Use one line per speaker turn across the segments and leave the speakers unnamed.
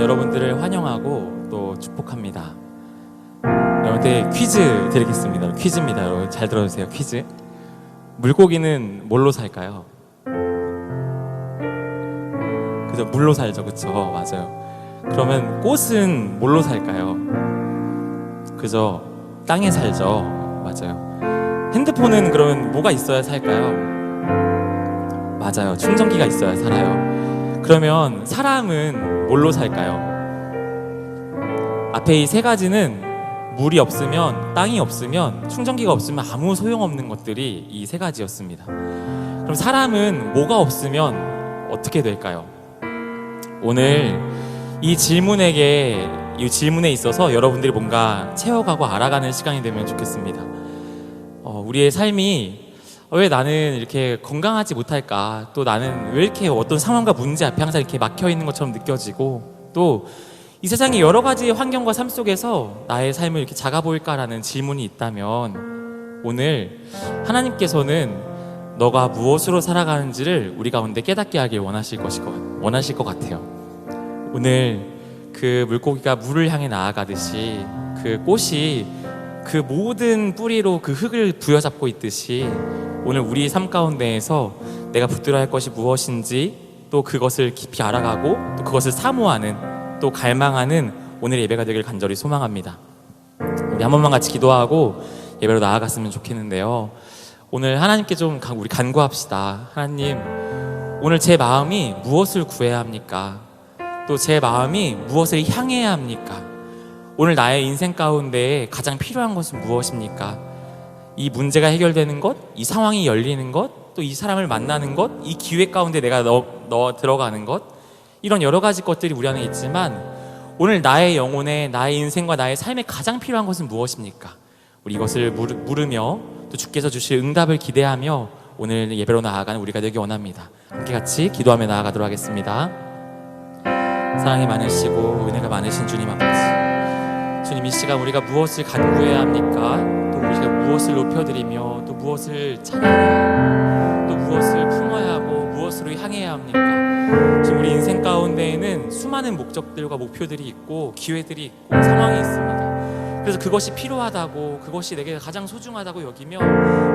여러분들을 환영하고 또 축복합니다. 여러분들 퀴즈 드리겠습니다. 퀴즈입니다. 여러분 잘 들어주세요. 퀴즈. 물고기는 뭘로 살까요? 그죠? 물로 살죠. 그쵸? 맞아요. 그러면 꽃은 뭘로 살까요? 그죠? 땅에 살죠. 맞아요. 핸드폰은 그러면 뭐가 있어야 살까요? 맞아요. 충전기가 있어야 살아요. 그러면 사람은 뭘로 살까요? 앞에 이 세 가지는 물이 없으면, 땅이 없으면, 충전기가 없으면 아무 소용없는 것들이 이 세 가지였습니다. 그럼 사람은 뭐가 없으면 어떻게 될까요? 오늘 이 질문에 있어서 여러분들이 뭔가 채워가고 알아가는 시간이 되면 좋겠습니다. 우리의 삶이 왜 나는 이렇게 건강하지 못할까? 또 나는 왜 이렇게 어떤 상황과 문제 앞에 항상 이렇게 막혀 있는 것처럼 느껴지고, 또 이 세상의 여러 가지 환경과 삶 속에서 나의 삶을 이렇게 작아 보일까라는 질문이 있다면, 오늘 하나님께서는 너가 무엇으로 살아가는지를 우리 가운데 깨닫게 하길 원하실 것 같아요. 오늘 그 물고기가 물을 향해 나아가듯이, 그 꽃이 그 모든 뿌리로 그 흙을 부여잡고 있듯이, 오늘 우리 삶 가운데에서 내가 붙들어야 할 것이 무엇인지, 또 그것을 깊이 알아가고 또 그것을 사모하는, 또 갈망하는 오늘의 예배가 되길 간절히 소망합니다. 우리 한 번만 같이 기도하고 예배로 나아갔으면 좋겠는데요. 오늘 하나님께 좀 우리 간구합시다. 하나님, 오늘 제 마음이 무엇을 구해야 합니까? 또 제 마음이 무엇을 향해야 합니까? 오늘 나의 인생 가운데 가장 필요한 것은 무엇입니까? 이 문제가 해결되는 것, 이 상황이 열리는 것, 또 이 사람을 만나는 것, 이 기회 가운데 내가 넣어 들어가는 것, 이런 여러 가지 것들이 우리 안에 있지만, 오늘 나의 영혼에, 나의 인생과 나의 삶에 가장 필요한 것은 무엇입니까? 우리 이것을 물으며 또 주께서 주실 응답을 기대하며 오늘 예배로 나아가는 우리가 되기 원합니다. 함께 같이 기도하며 나아가도록 하겠습니다. 사랑이 많으시고 은혜가 많으신 주님 아버지, 주님, 이 시간 우리가 무엇을 간구해야 합니까? 또 우리가 무엇을 높여드리며 또 무엇을 찬양해야, 또 무엇을 품어야 하고 무엇으로 향해야 합니까? 지금 우리 인생 가운데에는 수많은 목적들과 목표들이 있고 기회들이 있고 상황이 있습니다. 그래서 그것이 필요하다고, 그것이 내게 가장 소중하다고 여기며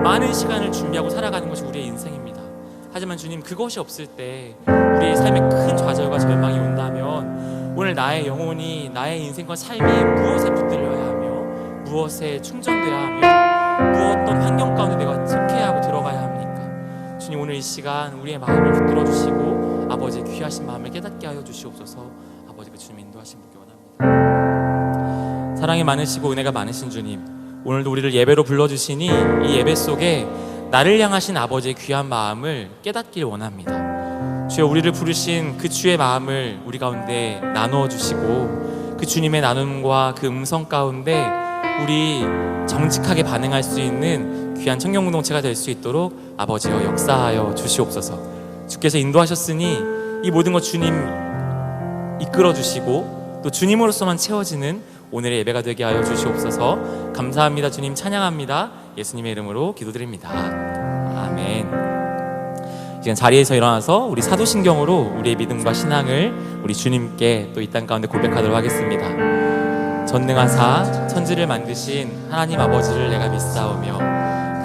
많은 시간을 준비하고 살아가는 것이 우리의 인생입니다. 하지만 주님, 그것이 없을 때 우리의 삶에 큰 좌절과 절망이 온다면, 오늘 나의 영혼이, 나의 인생과 삶이 무엇에 붙들려야 하며 무엇에 충전돼야 하며 무엇던 환경 가운데 내가 속해야 하고 들어가야 합니까? 주님, 오늘 이 시간 우리의 마음을 붙들어 주시고 아버지의 귀하신 마음을 깨닫게 하여 주시옵소서. 아버지, 그 주님 인도하신 분께 원합니다. 사랑이 많으시고 은혜가 많으신 주님, 오늘도 우리를 예배로 불러주시니 이 예배 속에 나를 향하신 아버지의 귀한 마음을 깨닫길 원합니다. 주여, 우리를 부르신 그 주의 마음을 우리 가운데 나누어 주시고, 그 주님의 나눔과 그 음성 가운데 우리 정직하게 반응할 수 있는 귀한 청년 공동체가 될 수 있도록 아버지여 역사하여 주시옵소서. 주께서 인도하셨으니 이 모든 것 주님 이끌어 주시고 또 주님으로서만 채워지는 오늘의 예배가 되게 하여 주시옵소서. 감사합니다. 주님 찬양합니다. 예수님의 이름으로 기도드립니다. 아멘. 지금 자리에서 일어나서 우리 사도신경으로 우리의 믿음과 신앙을 우리 주님께 또 이 땅 가운데 고백하도록 하겠습니다. 전능하사 천지를 만드신 하나님 아버지를 내가 믿사오며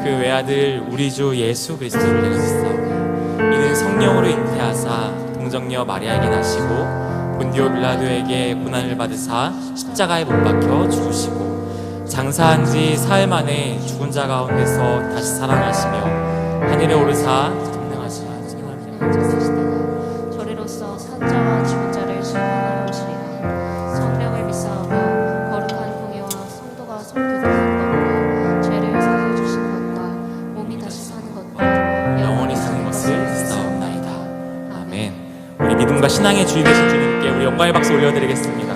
그 외아들 우리 주 예수 그리스도를 내가 믿사오며 이는 성령으로 잉태하사 동정녀 마리아에게 나시고 본디오 빌라도에게 고난을 받으사 십자가에 못 박혀 죽으시고 장사한 지 사흘 만에 죽은 자 가운데서 다시 살아나시며 하늘에 오르사 전능하신
저리로서 산자와 죽은 자를 심판하러 오시리라. 성령을 믿사오며 거룩한 공예와 성도가 성교되는 것과 죄를 사하여 주시는 것과 몸이 다시 사는 것과
영원히 사는 것을 믿사옵나이다. 아멘. 우리 믿음과 신앙의 주인 되신 주님께 우리 영광의 박수 올려드리겠습니다.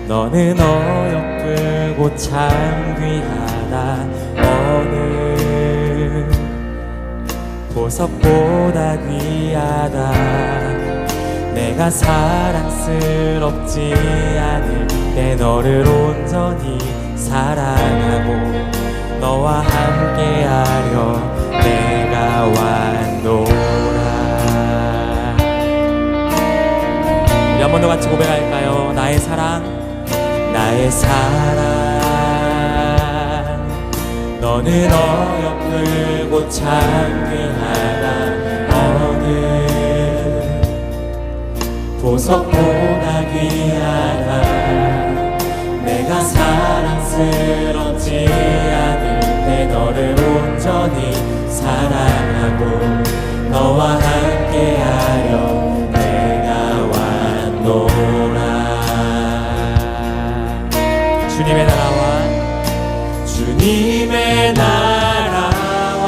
너는 어여쁘고 참 귀하다. 어느 보석보다 귀하다. 내가 사랑스럽지 않을 때 너를 온전히 사랑하고 너와 함께하려 내가 왔노라. 우리 한 번 더 같이 고백할까요? 나의 사랑, 나의 사랑, 너는 어여쁘고 참 귀하다. 어느 보석보다 귀하다. 내가 사랑스럽지 않을 때 너를 온전히 사랑하고 너와 함께하려 내가 왔노라. 주님의 나라와 주님의 나라와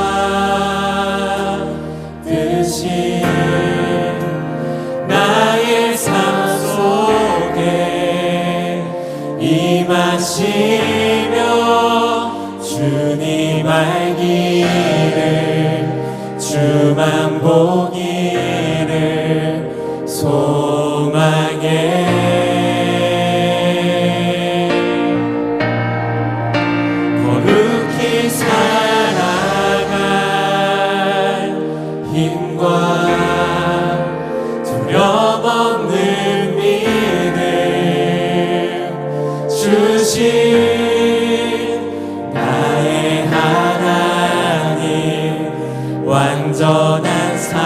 뜻이 나의 삶 속에 임하시며 주님 알기를 주만 보기를 소망해. 거룩히 살아갈 힘과 두려움 없는 믿음 주신 나의 하나님 완전한 사랑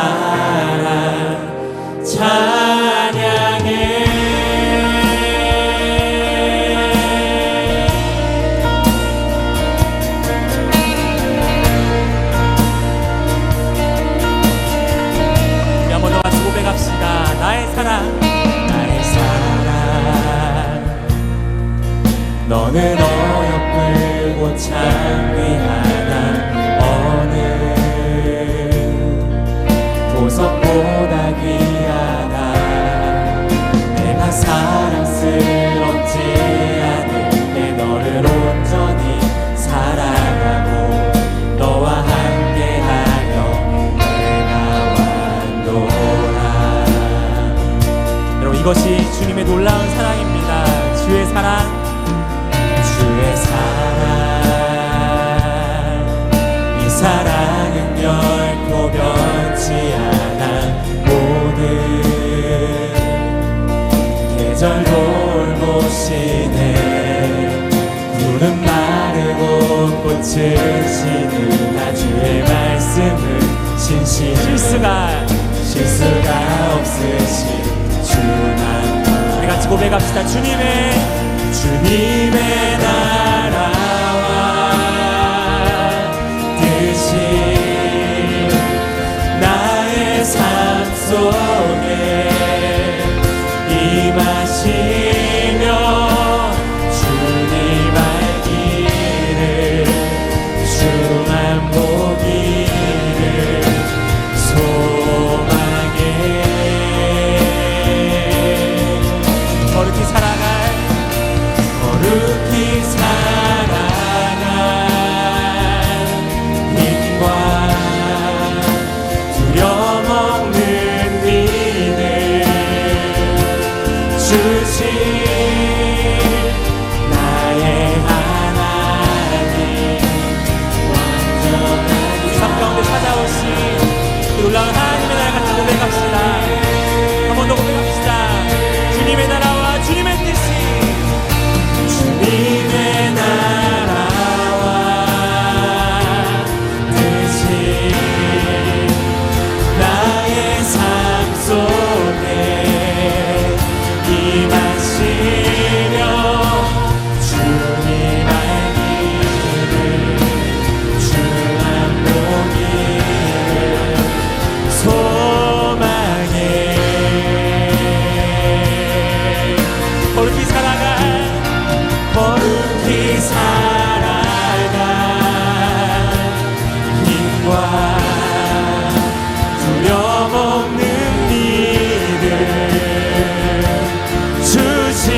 찬양해. 우리 한번 더 같이 고백합시다. 나의 사랑, 나의 사랑, 너는 어여쁘고 참 귀하다. 어느 보석보다 귀하다. 내가 사랑스럽지 않을 때 너를 온전히 사랑하고 너와 함께하려 내가 왔노라. 여러분, 이것이 주님의 놀라운 사랑입니다. 주의 사랑, 주의 사랑, 이 사랑은 결코 변치 않아. 모든 계절 돌보시네. 푸른 마르고 꽃을 지는 주의 말씀은 실수가 없으신 주만. 우리 같이 고백합시다. 주님의 나라와 뜻이 나의 삶 속에 임하시며 주님 알기를 주만 보기를 소망해. 거룩히 살아갈 힘과 두려움 없는 믿음 주신 나의 하나님 완전한 우리 삶 가운데 찾아오신 그 놀라운 하나님의 나라 같이 고백합시다. 한 번 더 고백합시다. 주님의 나라와 주님의 뜻이 주님의 나라와 뜻이 나의 삶 속에 임하시며 주님 알기를 주만 보기를 소망해. 거룩히 살아갈 힘과 두려움 없는 믿음 주신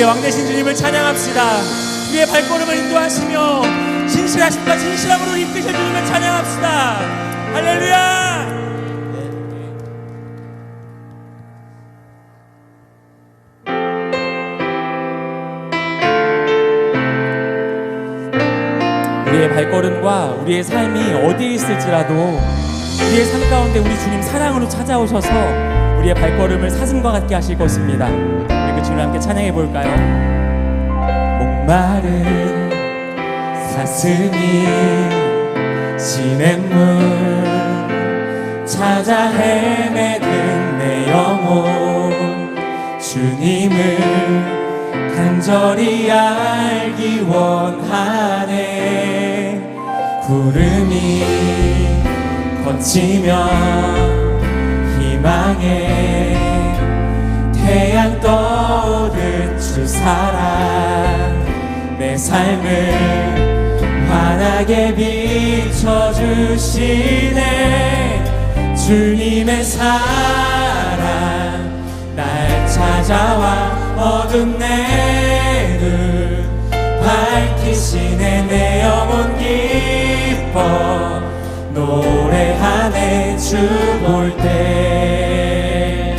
왕 되신 주님을 찬양합시다. 우리의 발걸음을 인도하시며 진실하심과 진실함으로 이끄실 주님을 찬양합시다. 할렐루야. 우리의 발걸음과 우리의 삶이 어디에 있을지라도 우리의 삶 가운데 우리 주님 사랑으로 찾아오셔서 우리의 발걸음을 사슴과 같게 하실 것입니다. 우리 그 주님 함께 찬양해 볼까요? 목마른 사슴이 시냇물 찾아 헤매는 내 영혼, 주님을 간절히 알기 원하네. 구름이 거치며 희망의 태양 떠오른 주 사랑, 내 삶을 환하게 비춰주시네. 주님의 사랑 날 찾아와 어두운 내 눈 밝히시네. 내 영혼 기뻐 노래하네. 주 볼 때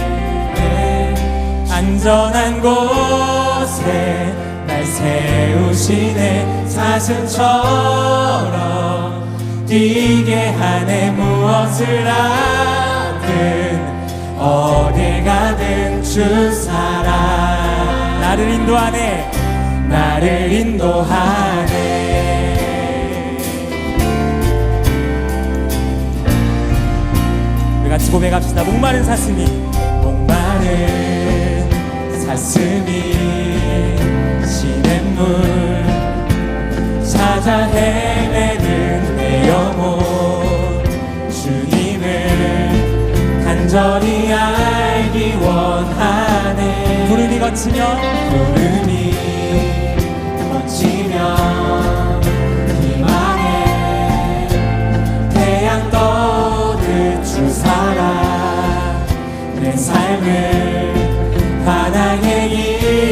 안전한 곳에 날 세우시네. 사슴처럼 뛰게 하네. 무엇을 하든 어딜 가든 주 사랑 나를 인도하네. 나를 인도하네. 우리 같이 고백합시다. 목마른 사슴이 시냇물 찾아 헤매는 내 영혼, 주님을 간절히 알기 원하네. 구름이 거치며 희망의 태양 떠오른 주 사랑, 내 삶을 환하게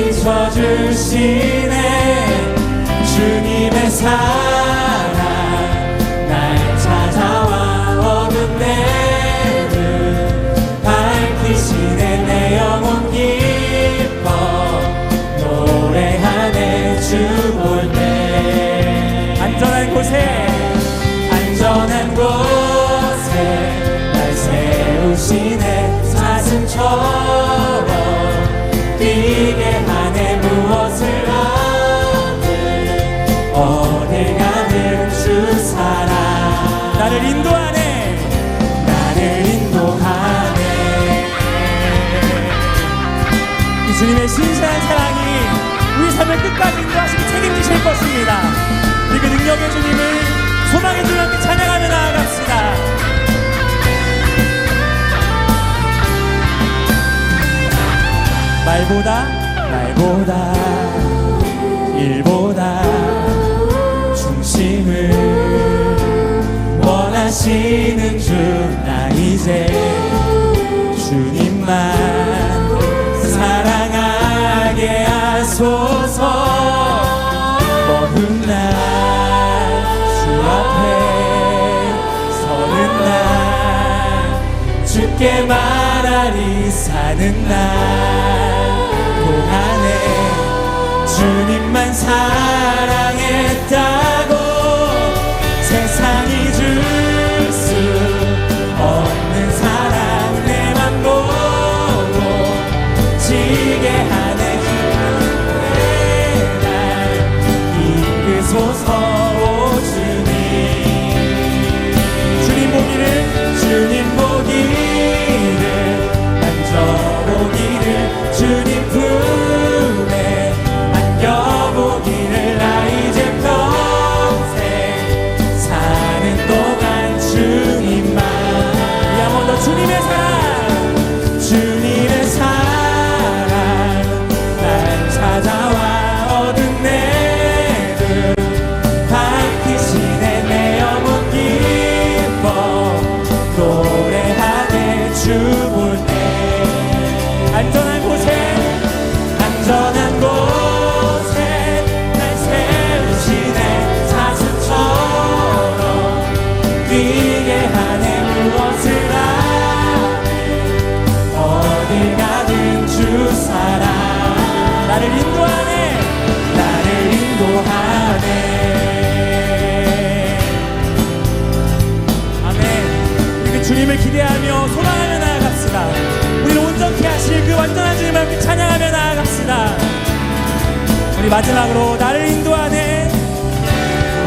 잊혀주시네. 주님의 사랑 날 찾아와 어두운 내 눈 밝히시네. 내 영혼 기뻐 노래하네. 주 볼 때 안전한 곳에 날 세우시네. 사슴처럼 뛰게 하네. 무엇을 하든 어딜 가든 주 사랑 나를 인도하네. 나를 인도하네. 이 주님의 신실한 사랑이 우리 삶을 끝까지 인도하시고 책임지실 것입니다. 우리 그 능력의 주님을 소망의 주님 함께 찬양하며 나아갑시다. 말보다 일보다 중심을 원하시는 주, 나 이제 주님만 사랑하게 하소서. 먼 날 주 앞에 서는 날, 주께 말하리 사는 날 동안에 주님만 사랑했다고 세상이 줄 수 없는 사랑 내 맘 보고 지게 하네. 오 주님 보기를 만져보기를 주님 품에 안겨보기를 나 이제
기대하며 소망하며 나아갑시다. 우리를 온전케 하실 그 완전한 주님을 함께 찬양하며 나아갑시다. 우리 마지막으로 나를 인도하네,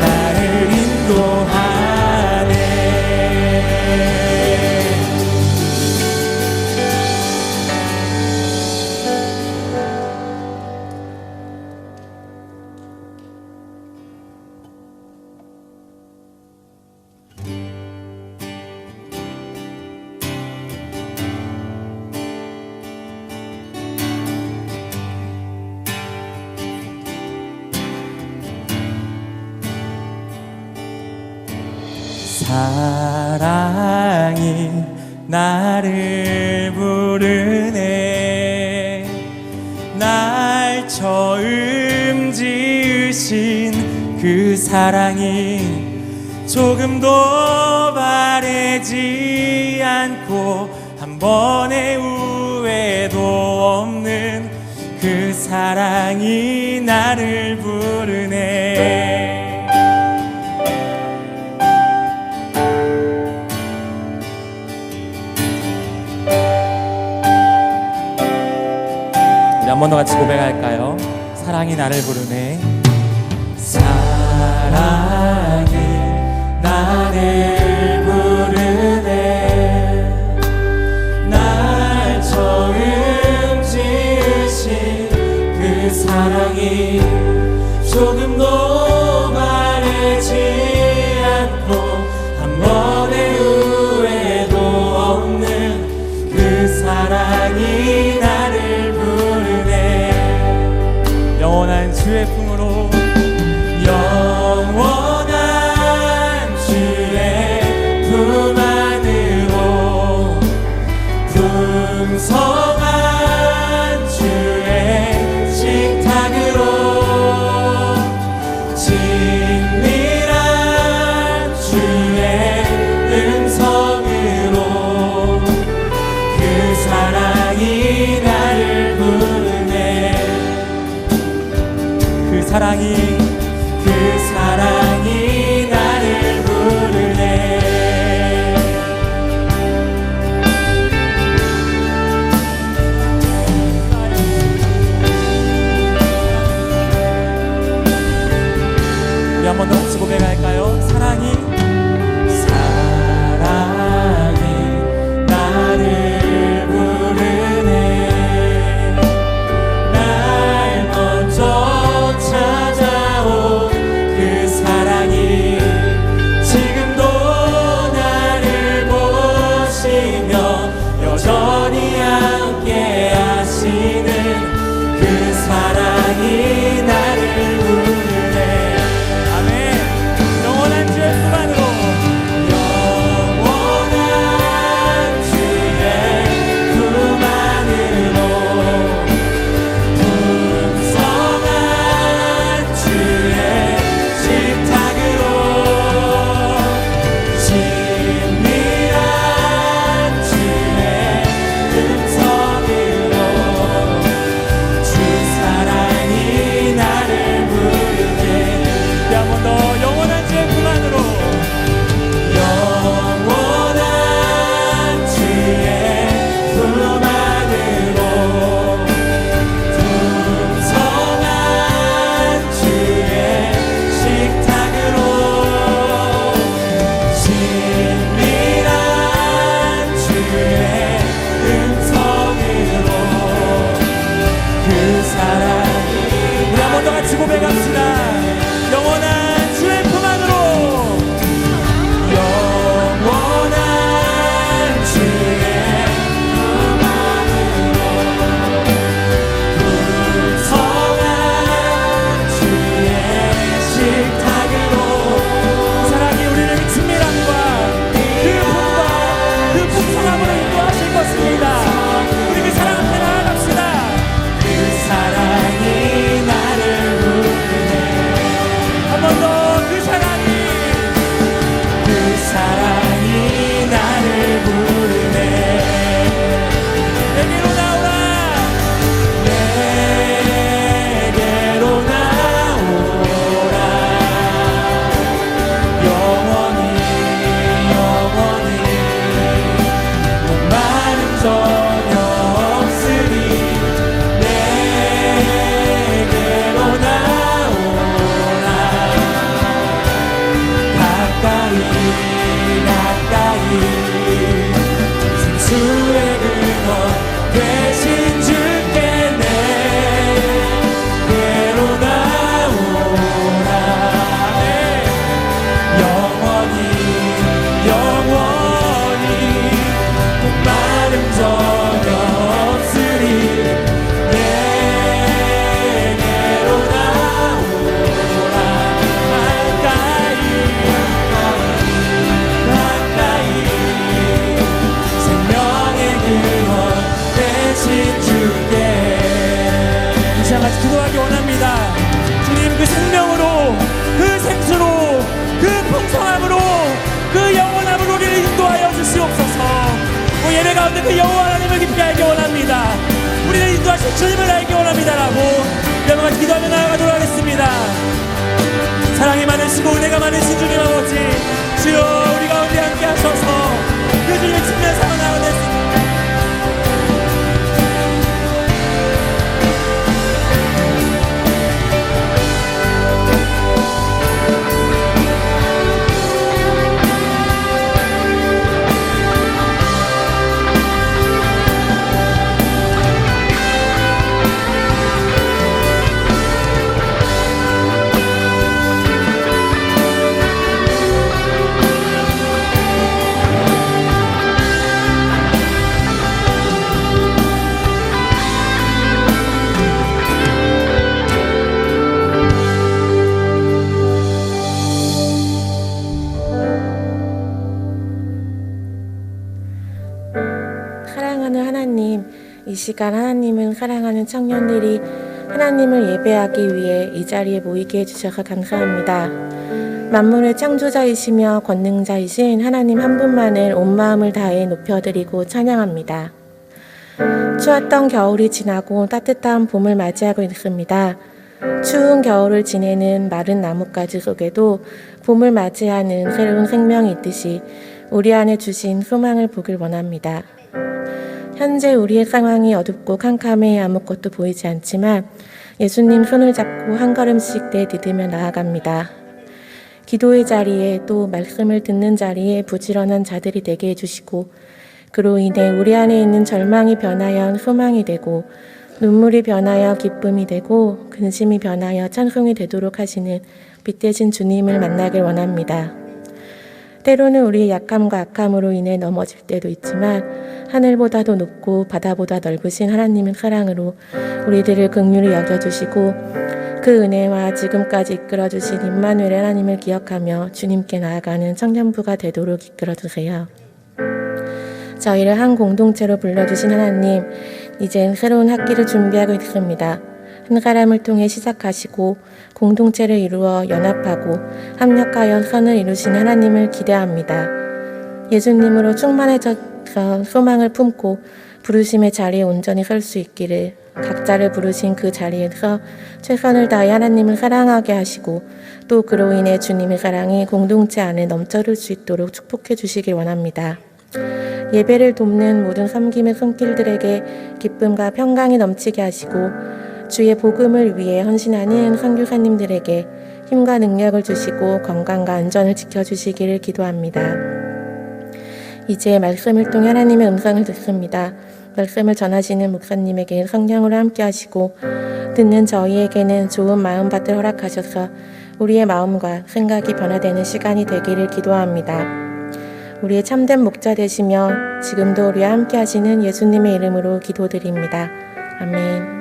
나를 인도하네. 사랑이 나를 부르네, 날 처음 지으신 그 사랑이 조금도 바래지 않고 한 번의 후회도 없는 그 사랑이 나를 부르네. 한 번 더 같이 고백할까요? 사랑이 나를 부르네, 사랑이 나를 부르네, 날 처음 지으신 그 사랑이 조금도 바래지 않고 한 번의 후회도 없는 그 사랑이 나를 부르네. 영원한 주의 품으로, 영원한 주의 품 안으로, 풍성한 주의 식탁으로, 친밀한 주의 음성으로 그 사랑이 나를 부르네. 그 사랑이 나를 부르네. 우리 한 번 더 같이 고백할까요? 사랑이 나를 부르네, 날 먼저 찾아온 그 사랑이 지금도 나를 보시며 여전히 함께 하시는 그 사랑이 나를 부르네. 아멘. 영원한 주의 품 안으로, 영원한 주의 품 안으로, 풍성한 주의 식탁으로, 친밀한 주의 음성으로 주 사랑이 나를 부르네. 한 번 더 영원한 주의 품 안으로, 영원한 주의 품 안으로, 풍성한 주의 식탁으로, 친밀한 주의 음성으로 그 사랑이. 우리 한 번 더 같이 고백합시다. 영원한 주의 품 안으로, 영원한 주의 품 안으로, 풍성한 주의 식탁으로 사랑이 우리를 친밀함과 그 품과 그 풍성함으로 인도하실 것입니다. 우리 그 사랑 앞에 나아갑시다. 그 사랑이 나를 부르네. 그 여호와 하나님을 깊이 알기 원합니다. 우리를 인도하신 주님을 알기 원합니다라고 여러분과 기도하며 나아가도록 하겠습니다. 사랑이 많으시고 은혜가 많으신 주님 아버지, 주여 우리 가운데 함께 하셔서 그 주님의 측면 삼아 나아가겠습니다.
사랑하는 하나님, 이 시간 하나님은 사랑하는 청년들이 하나님을 예배하기 위해 이 자리에 모이게 해주셔서 감사합니다. 만물의 창조자이시며 권능자이신 하나님 한 분만을 온 마음을 다해 높여드리고 찬양합니다. 추웠던 겨울이 지나고 따뜻한 봄을 맞이하고 있습니다. 추운 겨울을 지내는 마른 나뭇가지 속에도 봄을 맞이하는 새로운 생명이 있듯이 우리 안에 주신 소망을 보길 원합니다. 현재 우리의 상황이 어둡고 캄캄해 아무것도 보이지 않지만 예수님 손을 잡고 한 걸음씩 내디디며 나아갑니다. 기도의 자리에 또 말씀을 듣는 자리에 부지런한 자들이 되게 해주시고 그로 인해 우리 안에 있는 절망이 변하여 소망이 되고 눈물이 변하여 기쁨이 되고 근심이 변하여 찬송이 되도록 하시는 빛대신 주님을 만나길 원합니다. 때로는 우리의 약함과 악함으로 인해 넘어질 때도 있지만 하늘보다도 높고 바다보다 넓으신 하나님의 사랑으로 우리들을 긍휼히 여겨주시고 그 은혜와 지금까지 이끌어주신 임마누엘 하나님을 기억하며 주님께 나아가는 청년부가 되도록 이끌어주세요. 저희를 한 공동체로 불러주신 하나님, 이젠 새로운 학기를 준비하고 있습니다. 한 사람을 통해 시작하시고 공동체를 이루어 연합하고 합력하여 선을 이루신 하나님을 기대합니다. 예수님으로 충만해져서 소망을 품고 부르심의 자리에 온전히 설 수 있기를, 각자를 부르신 그 자리에서 최선을 다해 하나님을 사랑하게 하시고 또 그로 인해 주님의 사랑이 공동체 안에 넘쳐들 수 있도록 축복해 주시길 원합니다. 예배를 돕는 모든 섬김의 손길들에게 기쁨과 평강이 넘치게 하시고 주의 복음을 위해 헌신하는 선교사님들에게 힘과 능력을 주시고 건강과 안전을 지켜주시기를 기도합니다. 이제 말씀을 통해 하나님의 음성을 듣습니다. 말씀을 전하시는 목사님에게 성령으로 함께 하시고 듣는 저희에게는 좋은 마음밭을 허락하셔서 우리의 마음과 생각이 변화되는 시간이 되기를 기도합니다. 우리의 참된 목자 되시며 지금도 우리와 함께 하시는 예수님의 이름으로 기도드립니다. 아멘.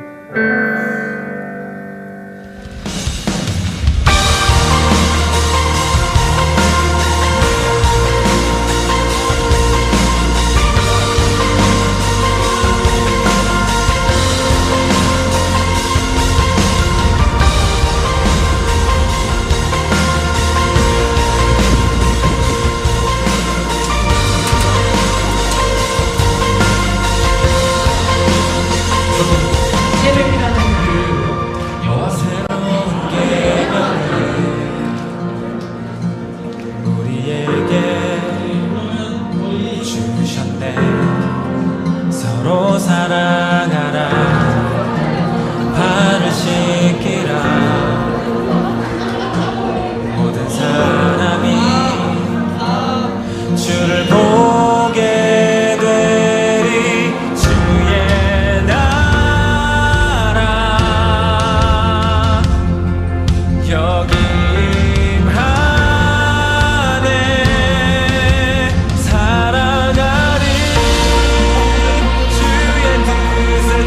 서로 사랑하라, 발을 씻기라. 모든 사람이 주를 보게 되리. 주의 나라 역임하네. 사랑하리 주의 뜻을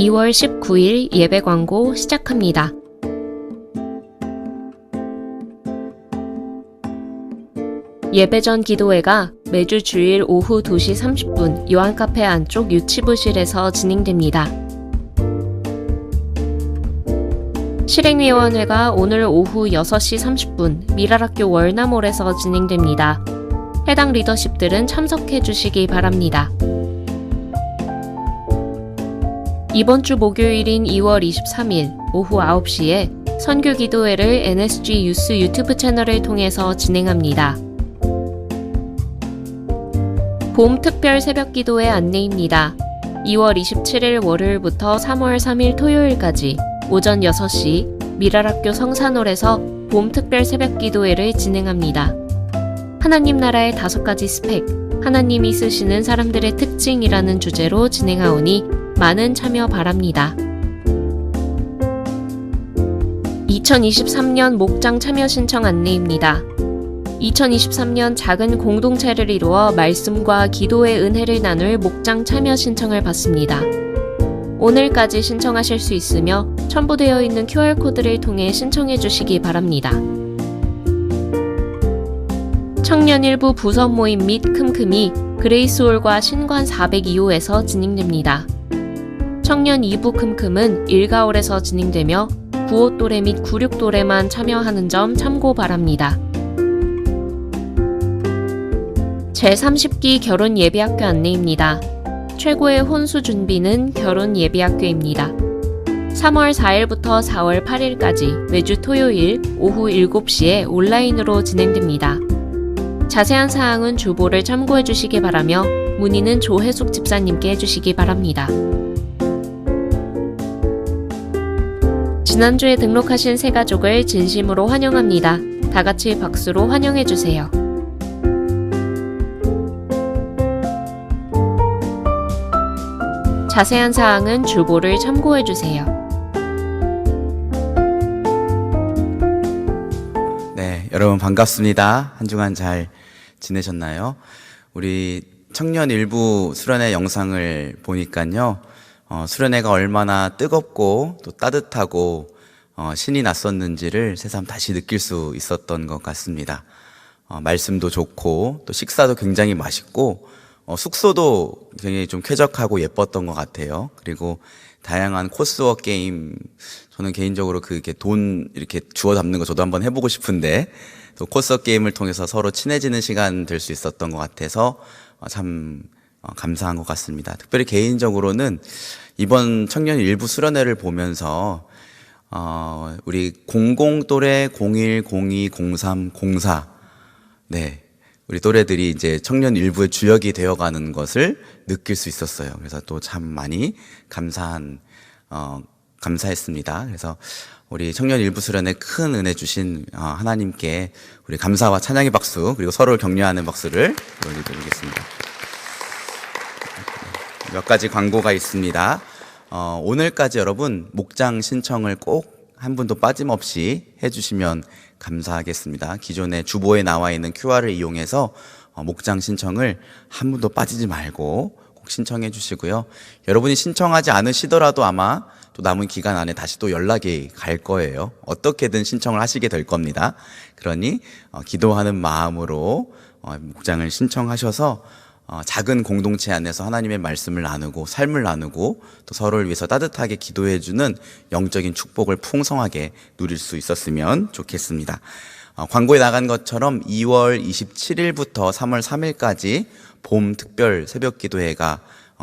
2월 19일 예배 광고 시작합니다. 예배 전 기도회가 매주 주일 오후 2시 30분 요한카페 안쪽 유치부실에서 진행됩니다. 실행위원회가 오늘 오후 6시 30분 미랄학교 월남홀에서 진행됩니다. 해당 리더십들은 참석해 주시기 바랍니다. 이번 주 목요일인 2월 23일 오후 9시에 선교 기도회를 NSG 유스 유튜브 채널을 통해서 진행합니다. 봄 특별 새벽 기도회 안내입니다. 2월 27일 월요일부터 3월 3일 토요일까지 오전 6시 미랄학교 성산홀에서 봄 특별 새벽 기도회를 진행합니다. 하나님 나라의 5가지 스펙, 하나님이 쓰시는 사람들의 특징이라는 주제로 진행하오니 많은 참여 바랍니다. 2023년 목장 참여 신청 안내입니다. 2023년 작은 공동체를 이루어 말씀과 기도의 은혜를 나눌 목장 참여 신청을 받습니다. 오늘까지 신청하실 수 있으며 첨부되어 있는 QR코드를 통해 신청해 주시기 바랍니다. 청년 일부 부서 모임 및 큼큼이 그레이스홀과 신관 402호에서 진행됩니다. 청년 2부 큼큼은 일가홀에서 진행되며 95 또래 및 96 또래만 참여하는 점 참고 바랍니다. 제30기 결혼 예비학교 안내입니다. 최고의 혼수 준비는 결혼 예비학교입니다. 3월 4일부터 4월 8일까지 매주 토요일 오후 7시에 온라인으로 진행됩니다. 자세한 사항은 주보를 참고해 주시기 바라며 문의는 조혜숙 집사님께 해주시기 바랍니다. 지난주에 등록하신 새 가족을 진심으로 환영합니다. 다 같이 박수로 환영해 주세요. 자세한 사항은 주보를 참고해 주세요.
네, 여러분 반갑습니다. 한 주간 잘 지내셨나요? 우리 청년 일부 수련회 영상을 보니까요, 수련회가 얼마나 뜨겁고 또 따뜻하고 신이 났었는지를 새삼 다시 느낄 수 있었던 것 같습니다. 말씀도 좋고 또 식사도 굉장히 맛있고 숙소도 굉장히 좀 쾌적하고 예뻤던 것 같아요. 그리고 다양한 코스워 게임, 저는 개인적으로 그게 돈 이렇게 주워 담는 거 저도 한번 해보고 싶은데, 또 코스워 게임을 통해서 서로 친해지는 시간 될 수 있었던 것 같아서 참 감사한 것 같습니다. 특별히 개인적으로는 이번 청년 일부 수련회를 보면서 우리 00 또래 01, 02, 03, 04, 네, 우리 또래들이 이제 청년 일부의 주역이 되어가는 것을 느낄 수 있었어요. 그래서 또 참 많이 감사했습니다. 그래서 우리 청년 일부 수련회 큰 은혜 주신 하나님께 우리 감사와 찬양의 박수, 그리고 서로를 격려하는 박수를 올려드리겠습니다. 몇 가지 광고가 있습니다. 오늘까지 여러분 목장 신청을 꼭 한 분도 빠짐없이 해주시면 감사하겠습니다. 기존에 주보에 나와 있는 QR을 이용해서 목장 신청을 한 분도 빠지지 말고 꼭 신청해 주시고요. 여러분이 신청하지 않으시더라도 아마 또 남은 기간 안에 다시 또 연락이 갈 거예요. 어떻게든 신청을 하시게 될 겁니다. 그러니 기도하는 마음으로 목장을 신청하셔서 작은 공동체 안에서 하나님의 말씀을 나누고 삶을 나누고 또 서로를 위해서 따뜻하게 기도해주는 영적인 축복을 풍성하게 누릴 수 있었으면 좋겠습니다. 광고에 나간 것처럼 2월 27일부터 3월 3일까지 봄 특별 새벽 기도회가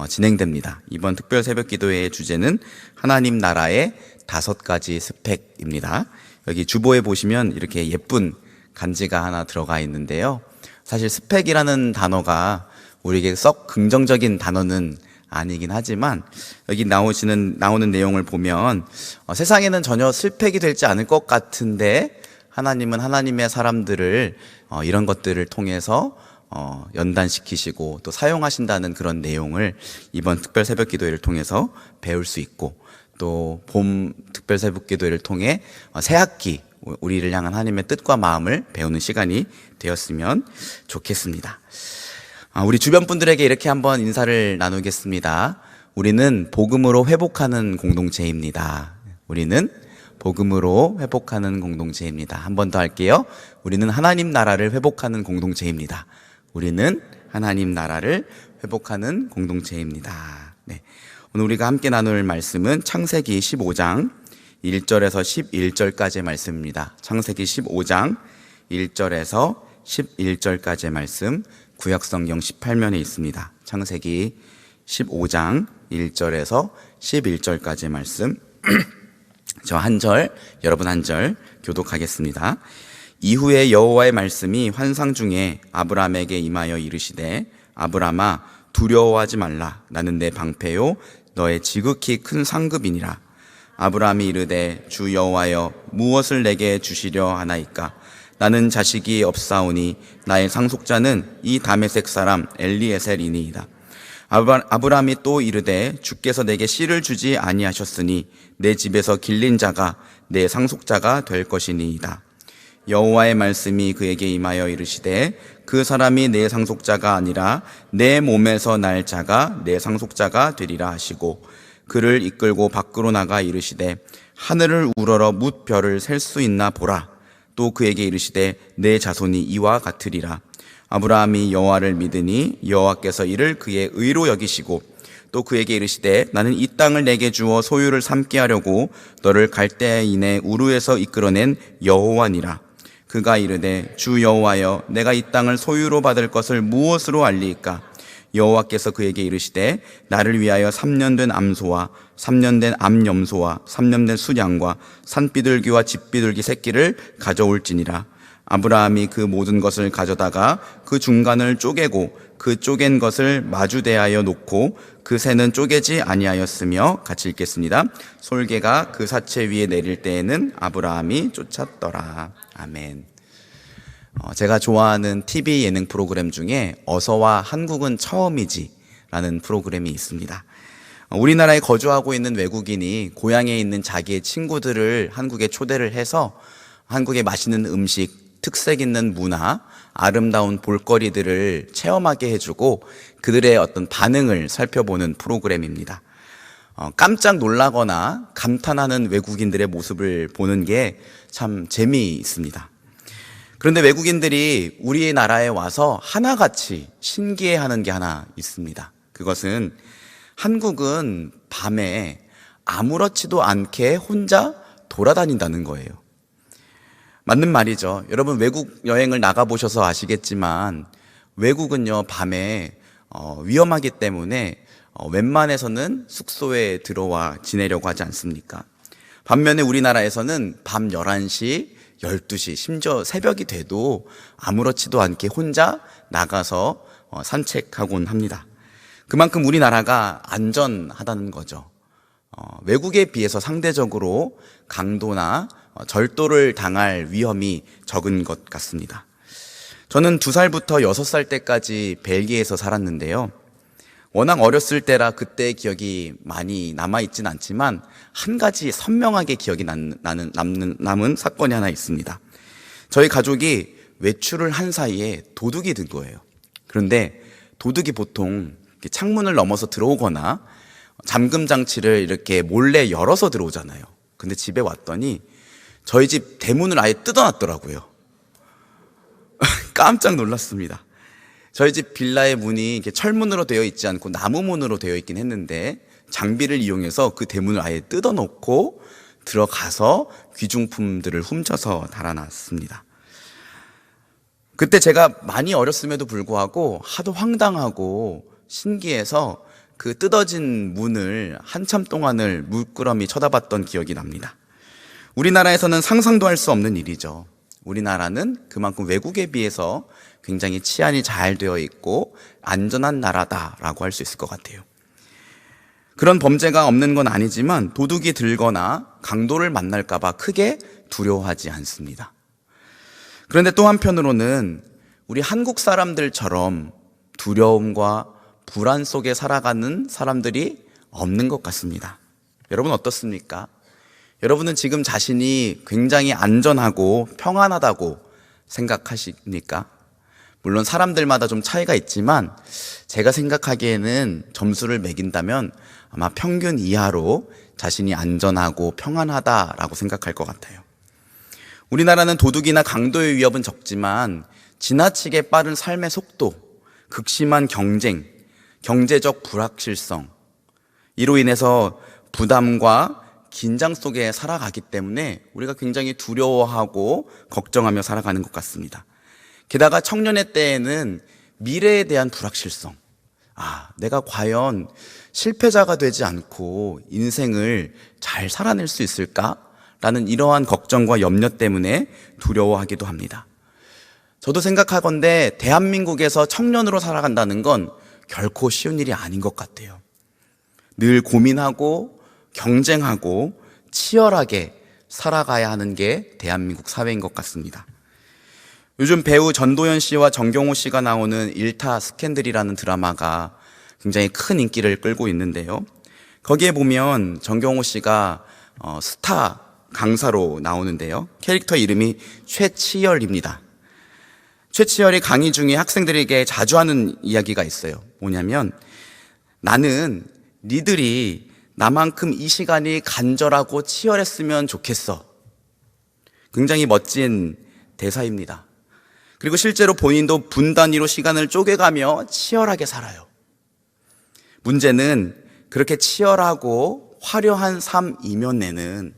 진행됩니다. 이번 특별 새벽 기도회의 주제는 하나님 나라의 5가지 스펙입니다. 여기 주보에 보시면 이렇게 예쁜 간지가 하나 들어가 있는데요. 사실 스펙이라는 단어가 우리에게 썩 긍정적인 단어는 아니긴 하지만 여기 나오는 내용을 보면 세상에는 전혀 슬펙이 되지 않을 것 같은데 하나님은 하나님의 사람들을 이런 것들을 통해서 연단시키시고 또 사용하신다는 그런 내용을 이번 특별 새벽 기도회를 통해서 배울 수 있고, 또 봄 특별 새벽 기도회를 통해 새 학기 우리를 향한 하나님의 뜻과 마음을 배우는 시간이 되었으면 좋겠습니다. 우리 주변 분들에게 이렇게 한번 인사를 나누겠습니다. 우리는 복음으로 회복하는 공동체입니다. 우리는 복음으로 회복하는 공동체입니다. 한 번 더 할게요. 우리는 하나님 나라를 회복하는 공동체입니다. 우리는 하나님 나라를 회복하는 공동체입니다. 네. 오늘 우리가 함께 나눌 말씀은 창세기 15장 1절에서 11절까지의 말씀입니다. 창세기 15장 1절에서 11절까지의 말씀, 구약성경 18면에 있습니다. 창세기 15장 1절에서 11절까지의 말씀, 저 한 절, 여러분 한 절 교독하겠습니다. 이후에 여호와의 말씀이 환상 중에 아브라함에게 임하여 이르시되, 아브라함아 두려워하지 말라. 나는 내 방패요 너의 지극히 큰 상급이니라. 아브라함이 이르되, 주 여호와여 무엇을 내게 주시려 하나이까? 나는 자식이 없사오니 나의 상속자는 이 다메섹 사람 엘리에셀이니이다. 아브라함이 또 이르되, 주께서 내게 씨를 주지 아니하셨으니 내 집에서 길린 자가 내 상속자가 될 것이니이다. 여호와의 말씀이 그에게 임하여 이르시되, 그 사람이 내 상속자가 아니라 내 몸에서 날 자가 내 상속자가 되리라 하시고, 그를 이끌고 밖으로 나가 이르시되, 하늘을 우러러 뭇 별을 셀 수 있나 보라. 또 그에게 이르시되, 내 자손이 이와 같으리라. 아브라함이 여호와를 믿으니 여호와께서 이를 그의 의로 여기시고, 또 그에게 이르시되, 나는 이 땅을 내게 주어 소유를 삼게 하려고 너를 갈대아인의 우르에서 이끌어낸 여호와니라. 그가 이르되, 주 여호와여 내가 이 땅을 소유로 받을 것을 무엇으로 알리이까? 여호와께서 그에게 이르시되, 나를 위하여 3년 된 암소와 3년 된 암염소와 3년 된 수양과 산비둘기와 집비둘기 새끼를 가져올지니라. 아브라함이 그 모든 것을 가져다가 그 중간을 쪼개고 그 쪼갠 것을 마주대하여 놓고 그 새는 쪼개지 아니하였으며, 같이 읽겠습니다. 솔개가 그 사체 위에 내릴 때에는 아브라함이 쫓았더라. 아멘. 제가 좋아하는 TV 예능 프로그램 중에 어서와 한국은 처음이지 라는 프로그램이 있습니다. 우리나라에 거주하고 있는 외국인이 고향에 있는 자기의 친구들을 한국에 초대를 해서 한국의 맛있는 음식, 특색 있는 문화, 아름다운 볼거리들을 체험하게 해주고 그들의 어떤 반응을 살펴보는 프로그램입니다. 깜짝 놀라거나 감탄하는 외국인들의 모습을 보는 게 참 재미있습니다. 그런데 외국인들이 우리나라에 와서 하나같이 신기해하는 게 하나 있습니다. 그것은 한국은 밤에 아무렇지도 않게 혼자 돌아다닌다는 거예요. 맞는 말이죠. 여러분 외국 여행을 나가보셔서 아시겠지만 외국은요 밤에 위험하기 때문에 웬만해서는 숙소에 들어와 지내려고 하지 않습니까? 반면에 우리나라에서는 밤 11시, 12시, 심지어 새벽이 돼도 아무렇지도 않게 혼자 나가서 산책하곤 합니다. 그만큼 우리나라가 안전하다는 거죠. 외국에 비해서 상대적으로 강도나 절도를 당할 위험이 적은 것 같습니다. 저는 2살부터 6살 때까지 벨기에에서 살았는데요. 워낙 어렸을 때라 그때의 기억이 많이 남아있진 않지만 한 가지 선명하게 기억이 남은 사건이 하나 있습니다. 저희 가족이 외출을 한 사이에 도둑이 든 거예요. 그런데 도둑이 보통 창문을 넘어서 들어오거나 잠금 장치를 이렇게 몰래 열어서 들어오잖아요. 근데 집에 왔더니 저희 집 대문을 아예 뜯어놨더라고요. 깜짝 놀랐습니다. 저희 집 빌라의 문이 이렇게 철문으로 되어 있지 않고 나무 문으로 되어 있긴 했는데 장비를 이용해서 그 대문을 아예 뜯어놓고 들어가서 귀중품들을 훔쳐서 달아났습니다. 그때 제가 많이 어렸음에도 불구하고 하도 황당하고 신기해서 그 뜯어진 문을 한참 동안을 물끄러미 쳐다봤던 기억이 납니다. 우리나라에서는 상상도 할 수 없는 일이죠. 우리나라는 그만큼 외국에 비해서 굉장히 치안이 잘 되어 있고 안전한 나라다라고 할 수 있을 것 같아요. 그런 범죄가 없는 건 아니지만 도둑이 들거나 강도를 만날까 봐 크게 두려워하지 않습니다. 그런데 또 한편으로는 우리 한국 사람들처럼 두려움과 불안 속에 살아가는 사람들이 없는 것 같습니다. 여러분 어떻습니까? 여러분은 지금 자신이 굉장히 안전하고 평안하다고 생각하십니까? 물론 사람들마다 좀 차이가 있지만 제가 생각하기에는 점수를 매긴다면 아마 평균 이하로 자신이 안전하고 평안하다라고 생각할 것 같아요. 우리나라는 도둑이나 강도의 위협은 적지만 지나치게 빠른 삶의 속도, 극심한 경쟁, 경제적 불확실성, 이로 인해서 부담과 긴장 속에 살아가기 때문에 우리가 굉장히 두려워하고 걱정하며 살아가는 것 같습니다. 게다가 청년의 때에는 미래에 대한 불확실성, 내가 과연 실패자가 되지 않고 인생을 잘 살아낼 수 있을까? 라는 이러한 걱정과 염려 때문에 두려워하기도 합니다. 저도 생각하건대 대한민국에서 청년으로 살아간다는 건 결코 쉬운 일이 아닌 것 같아요. 늘 고민하고 경쟁하고 치열하게 살아가야 하는 게 대한민국 사회인 것 같습니다. 요즘 배우 전도연 씨와 정경호 씨가 나오는 일타 스캔들이라는 드라마가 굉장히 큰 인기를 끌고 있는데요. 거기에 보면 정경호 씨가 스타 강사로 나오는데요. 캐릭터 이름이 최치열입니다. 최치열이 강의 중에 학생들에게 자주 하는 이야기가 있어요. 뭐냐면, 나는 니들이 나만큼 이 시간이 간절하고 치열했으면 좋겠어. 굉장히 멋진 대사입니다. 그리고 실제로 본인도 분 단위로 시간을 쪼개가며 치열하게 살아요. 문제는 그렇게 치열하고 화려한 삶 이면에는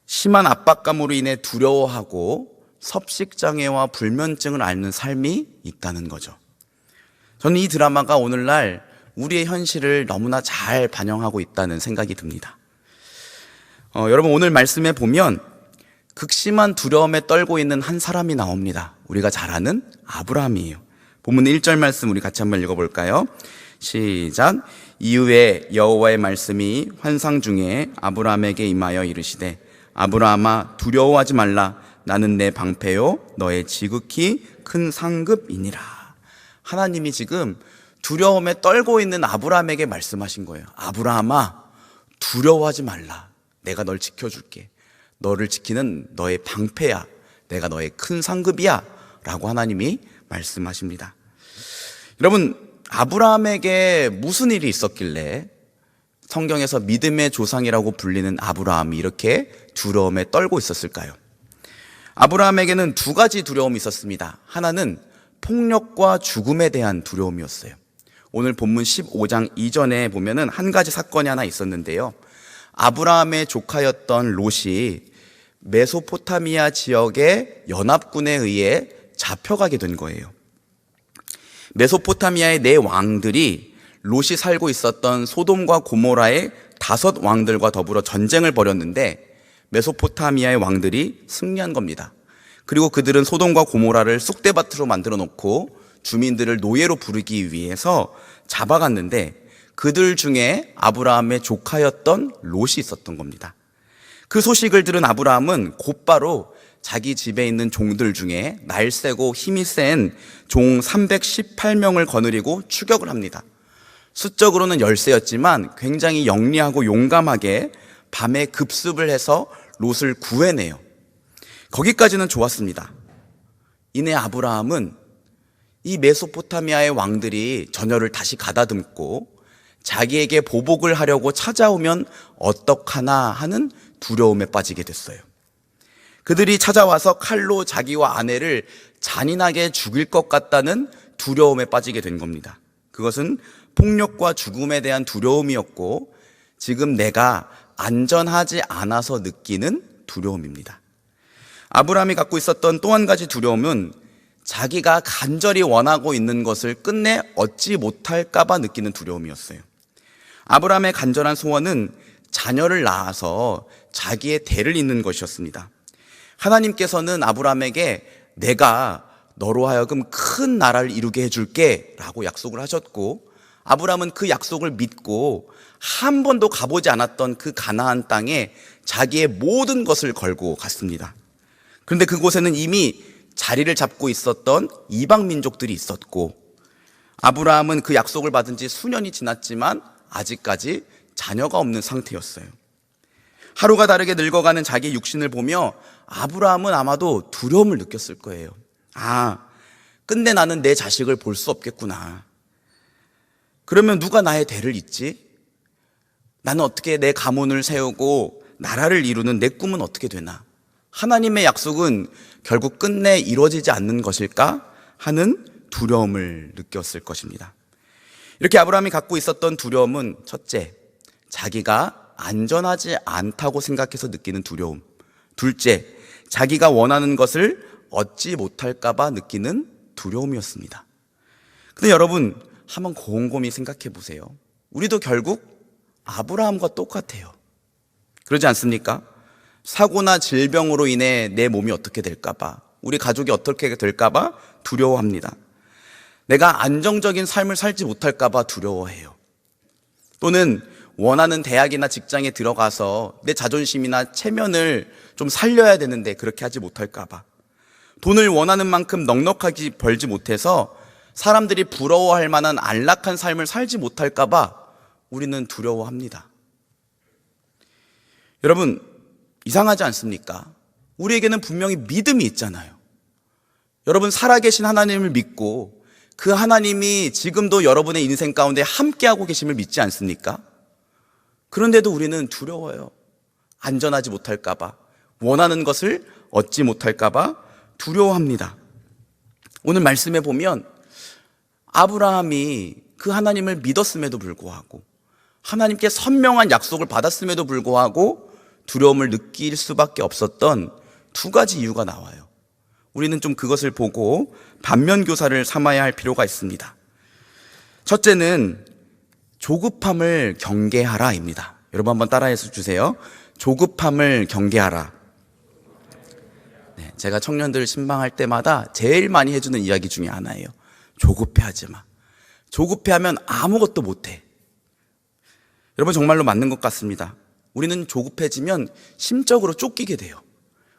심한 압박감으로 인해 두려워하고 섭식장애와 불면증을 앓는 삶이 있다는 거죠. 저는 이 드라마가 오늘날 우리의 현실을 너무나 잘 반영하고 있다는 생각이 듭니다. 여러분, 오늘 말씀에 보면 극심한 두려움에 떨고 있는 한 사람이 나옵니다. 우리가 잘 아는 아브라함이에요. 본문 1절 말씀 우리 같이 한번 읽어볼까요? 시작. 이후에 여호와의 말씀이 환상 중에 아브라함에게 임하여 이르시되, 아브라함아, 두려워하지 말라. 나는 내 방패요 너의 지극히 큰 상급이니라. 하나님이 지금 두려움에 떨고 있는 아브라함에게 말씀하신 거예요. 아브라함아, 두려워하지 말라. 내가 널 지켜줄게. 너를 지키는 너의 방패야. 내가 너의 큰 상급이야. 라고 하나님이 말씀하십니다. 여러분, 아브라함에게 무슨 일이 있었길래 성경에서 믿음의 조상이라고 불리는 아브라함이 이렇게 두려움에 떨고 있었을까요? 아브라함에게는 두 가지 두려움이 있었습니다. 하나는 폭력과 죽음에 대한 두려움이었어요. 오늘 본문 15장 이전에 보면은 한 가지 사건이 하나 있었는데요. 아브라함의 조카였던 롯이 메소포타미아 지역의 연합군에 의해 잡혀가게 된 거예요. 메소포타미아의 네 왕들이 롯이 살고 있었던 소돔과 고모라의 5 왕들과 더불어 전쟁을 벌였는데 메소포타미아의 왕들이 승리한 겁니다. 그리고 그들은 소돔과 고모라를 쑥대밭으로 만들어 놓고 주민들을 노예로 부르기 위해서 잡아갔는데 그들 중에 아브라함의 조카였던 롯이 있었던 겁니다. 그 소식을 들은 아브라함은 곧바로 자기 집에 있는 종들 중에 날쌔고 힘이 센 종 318명을 거느리고 추격을 합니다. 수적으로는 열세였지만 굉장히 영리하고 용감하게 밤에 급습을 해서 롯을 구해내요. 거기까지는 좋았습니다. 이내 아브라함은 이 메소포타미아의 왕들이 전열을 다시 가다듬고 자기에게 보복을 하려고 찾아오면 어떡하나 하는 두려움에 빠지게 됐어요. 그들이 찾아와서 칼로 자기와 아내를 잔인하게 죽일 것 같다는 두려움에 빠지게 된 겁니다. 그것은 폭력과 죽음에 대한 두려움이었고 지금 내가 안전하지 않아서 느끼는 두려움입니다. 아브라함이 갖고 있었던 또 한 가지 두려움은 자기가 간절히 원하고 있는 것을 끝내 얻지 못할까 봐 느끼는 두려움이었어요. 아브라함의 간절한 소원은 자녀를 낳아서 자기의 대를 잇는 것이었습니다. 하나님께서는 아브라함에게 내가 너로 하여금 큰 나라를 이루게 해줄게 라고 약속을 하셨고 아브라함은 그 약속을 믿고 한 번도 가보지 않았던 그 가나안 땅에 자기의 모든 것을 걸고 갔습니다. 그런데 그곳에는 이미 자리를 잡고 있었던 이방 민족들이 있었고 아브라함은 그 약속을 받은 지 수년이 지났지만 아직까지 자녀가 없는 상태였어요. 하루가 다르게 늙어가는 자기 육신을 보며 아브라함은 아마도 두려움을 느꼈을 거예요. 끝내 나는 내 자식을 볼 수 없겠구나. 그러면 누가 나의 대를 잇지? 나는 어떻게 내 가문을 세우고 나라를 이루는 내 꿈은 어떻게 되나? 하나님의 약속은 결국 끝내 이루어지지 않는 것일까 하는 두려움을 느꼈을 것입니다. 이렇게 아브라함이 갖고 있었던 두려움은 첫째, 자기가 안전하지 않다고 생각해서 느끼는 두려움. 둘째, 자기가 원하는 것을 얻지 못할까 봐 느끼는 두려움이었습니다. 근데 여러분, 한번 곰곰이 생각해 보세요. 우리도 결국 아브라함과 똑같아요. 그러지 않습니까? 사고나 질병으로 인해 내 몸이 어떻게 될까 봐, 우리 가족이 어떻게 될까 봐 두려워합니다. 내가 안정적인 삶을 살지 못할까 봐 두려워해요. 또는 원하는 대학이나 직장에 들어가서 내 자존심이나 체면을 좀 살려야 되는데 그렇게 하지 못할까 봐, 돈을 원하는 만큼 넉넉하게 벌지 못해서 사람들이 부러워할 만한 안락한 삶을 살지 못할까 봐 우리는 두려워합니다. 여러분, 이상하지 않습니까? 우리에게는 분명히 믿음이 있잖아요. 여러분, 살아계신 하나님을 믿고 그 하나님이 지금도 여러분의 인생 가운데 함께하고 계심을 믿지 않습니까? 그런데도 우리는 두려워요. 안전하지 못할까 봐, 원하는 것을 얻지 못할까 봐 두려워합니다. 오늘 말씀에 보면 아브라함이 그 하나님을 믿었음에도 불구하고, 하나님께 선명한 약속을 받았음에도 불구하고 두려움을 느낄 수밖에 없었던 두 가지 이유가 나와요. 우리는 좀 그것을 보고 반면교사를 삼아야 할 필요가 있습니다. 첫째는 조급함을 경계하라입니다. 여러분 한번 따라해서 주세요. 조급함을 경계하라. 네, 제가 청년들 신방할 때마다 제일 많이 해주는 이야기 중에 하나예요. 조급해하지 마. 조급해하면 아무것도 못해. 여러분, 정말로 맞는 것 같습니다. 우리는 조급해지면 심적으로 쫓기게 돼요.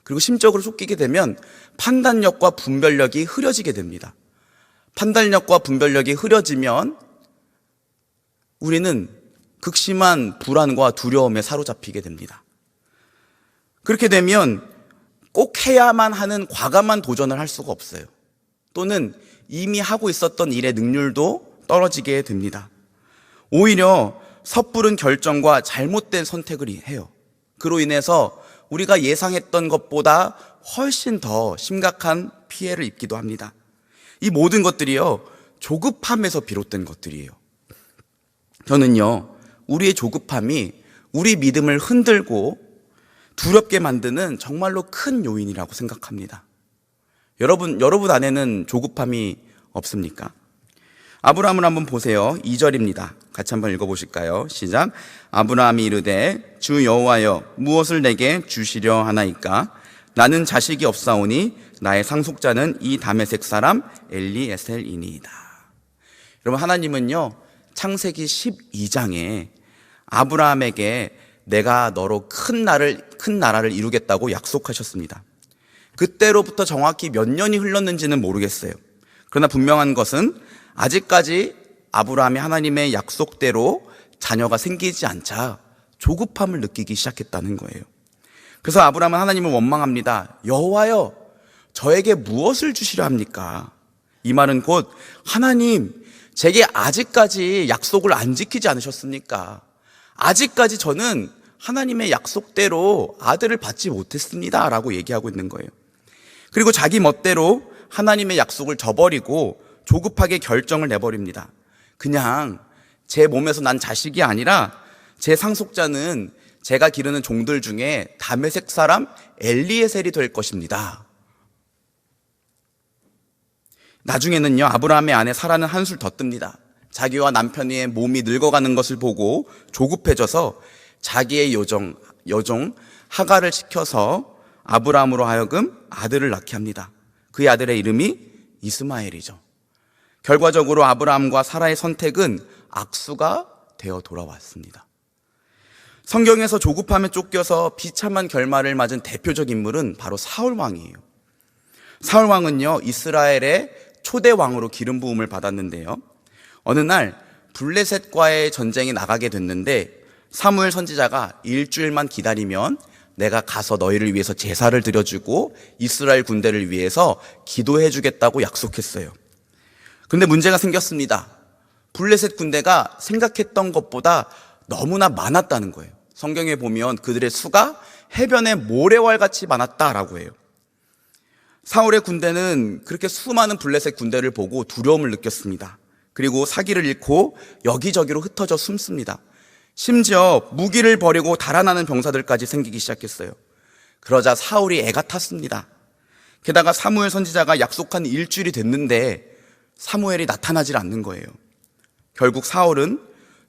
그리고 심적으로 쫓기게 되면 판단력과 분별력이 흐려지게 됩니다. 판단력과 분별력이 흐려지면 우리는 극심한 불안과 두려움에 사로잡히게 됩니다. 그렇게 되면 꼭 해야만 하는 과감한 도전을 할 수가 없어요. 또는 이미 하고 있었던 일의 능률도 떨어지게 됩니다. 오히려 섣부른 결정과 잘못된 선택을 해요. 그로 인해서 우리가 예상했던 것보다 훨씬 더 심각한 피해를 입기도 합니다. 이 모든 것들이요, 조급함에서 비롯된 것들이에요. 저는요, 우리의 조급함이 우리 믿음을 흔들고 두렵게 만드는 정말로 큰 요인이라고 생각합니다. 여러분 안에는 조급함이 없습니까? 아브라함을 한번 보세요. 2절입니다. 같이 한번 읽어보실까요? 시작. 아브라함이 이르되 주 여호와여 무엇을 내게 주시려 하나이까? 나는 자식이 없사오니 나의 상속자는 이 다메섹 사람 엘리에셀이니이다. 여러분, 하나님은요, 창세기 12장에 아브라함에게 내가 너로 큰 나라를 이루겠다고 약속하셨습니다. 그때로부터 정확히 몇 년이 흘렀는지는 모르겠어요. 그러나 분명한 것은 아직까지 아브라함이 하나님의 약속대로 자녀가 생기지 않자 조급함을 느끼기 시작했다는 거예요. 그래서 아브라함은 하나님을 원망합니다. 여호와여, 저에게 무엇을 주시려 합니까? 이 말은 곧 하나님, 제게 아직까지 약속을 안 지키지 않으셨습니까? 아직까지 저는 하나님의 약속대로 아들을 받지 못했습니다 라고 얘기하고 있는 거예요. 그리고 자기 멋대로 하나님의 약속을 저버리고 조급하게 결정을 내버립니다. 그냥 제 몸에서 난 자식이 아니라 제 상속자는 제가 기르는 종들 중에 다메섹 사람 엘리에셀이 될 것입니다. 나중에는요, 아브라함의 아내 사라는 한술 더 뜹니다. 자기와 남편의 몸이 늙어가는 것을 보고 조급해져서 자기의 여종 하갈을 시켜서 아브라함으로 하여금 아들을 낳게 합니다. 그의 아들의 이름이 이스마엘이죠. 결과적으로 아브라함과 사라의 선택은 악수가 되어 돌아왔습니다. 성경에서 조급함에 쫓겨서 비참한 결말을 맞은 대표적 인물은 바로 사울 왕이에요. 사울 왕은요, 이스라엘의 초대 왕으로 기름 부음을 받았는데요, 어느 날 블레셋과의 전쟁에 나가게 됐는데 사무엘 선지자가 일주일만 기다리면 내가 가서 너희를 위해서 제사를 드려주고 이스라엘 군대를 위해서 기도해 주겠다고 약속했어요. 그런데 문제가 생겼습니다. 블레셋 군대가 생각했던 것보다 너무나 많았다는 거예요. 성경에 보면 그들의 수가 해변의 모래알같이 많았다라고 해요. 사울의 군대는 그렇게 수많은 블레셋 군대를 보고 두려움을 느꼈습니다. 그리고 사기를 잃고 여기저기로 흩어져 숨습니다. 심지어 무기를 버리고 달아나는 병사들까지 생기기 시작했어요. 그러자 사울이 애가 탔습니다. 게다가 사무엘 선지자가 약속한 일주일이 됐는데 사무엘이 나타나질 않는 거예요. 결국 사울은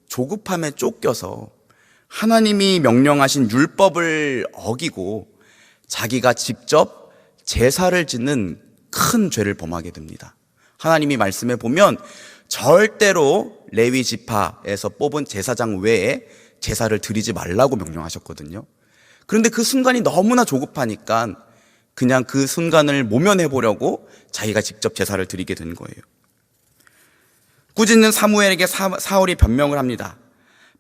조급함에 쫓겨서 하나님이 명령하신 율법을 어기고 자기가 직접 제사를 짓는 큰 죄를 범하게 됩니다. 하나님이 말씀해 보면 절대로 레위 지파에서 뽑은 제사장 외에 제사를 드리지 말라고 명령하셨거든요. 그런데 그 순간이 너무나 조급하니까 그냥 그 순간을 모면해 보려고 자기가 직접 제사를 드리게 된 거예요. 꾸짖는 사무엘에게 사울이 변명을 합니다.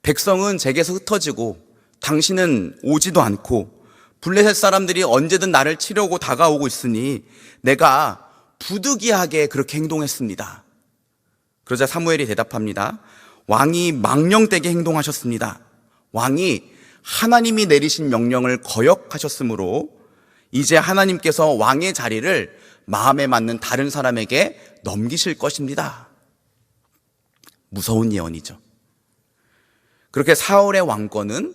백성은 제게서 흩어지고 당신은 오지도 않고 블레셋 사람들이 언제든 나를 치려고 다가오고 있으니 내가 부득이하게 그렇게 행동했습니다. 그러자 사무엘이 대답합니다. 왕이 망령되게 행동하셨습니다. 왕이 하나님이 내리신 명령을 거역하셨으므로 이제 하나님께서 왕의 자리를 마음에 맞는 다른 사람에게 넘기실 것입니다. 무서운 예언이죠. 그렇게 사울의 왕권은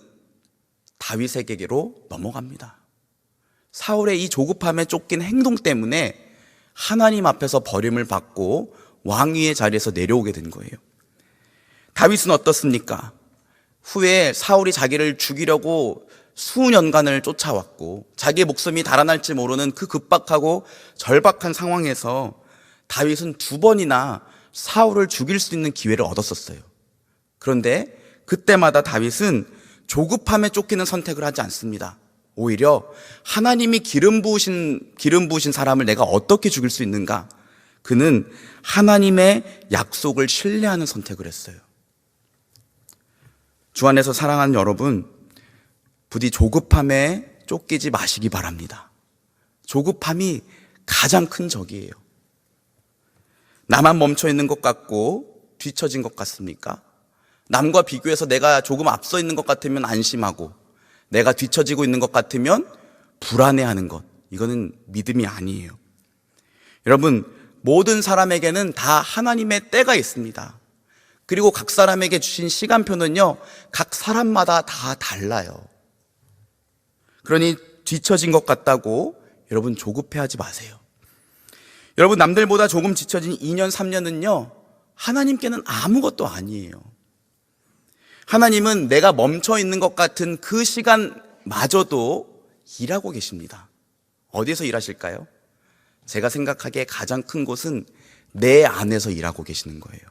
다윗에게로 넘어갑니다. 사울의 이 조급함에 쫓긴 행동 때문에 하나님 앞에서 버림을 받고 왕위의 자리에서 내려오게 된 거예요. 다윗은 어떻습니까? 후에 사울이 자기를 죽이려고 수년간을 쫓아왔고 자기의 목숨이 달아날지 모르는 그 급박하고 절박한 상황에서 다윗은 2번이나 사울을 죽일 수 있는 기회를 얻었었어요. 그런데 그때마다 다윗은 조급함에 쫓기는 선택을 하지 않습니다. 오히려 하나님이 기름 부으신 사람을 내가 어떻게 죽일 수 있는가? 그는 하나님의 약속을 신뢰하는 선택을 했어요. 주 안에서 사랑하는 여러분, 부디 조급함에 쫓기지 마시기 바랍니다. 조급함이 가장 큰 적이에요. 나만 멈춰 있는 것 같고 뒤처진 것 같습니까? 남과 비교해서 내가 조금 앞서 있는 것 같으면 안심하고 내가 뒤처지고 있는 것 같으면 불안해하는 것, 이거는 믿음이 아니에요. 여러분, 모든 사람에게는 다 하나님의 때가 있습니다. 그리고 각 사람에게 주신 시간표는요, 각 사람마다 다 달라요. 그러니 뒤처진 것 같다고 여러분 조급해하지 마세요. 여러분, 남들보다 조금 뒤처진 2년, 3년은요, 하나님께는 아무것도 아니에요. 하나님은 내가 멈춰 있는 것 같은 그 시간마저도 일하고 계십니다. 어디서 일하실까요? 제가 생각하기에 가장 큰 곳은 내 안에서 일하고 계시는 거예요.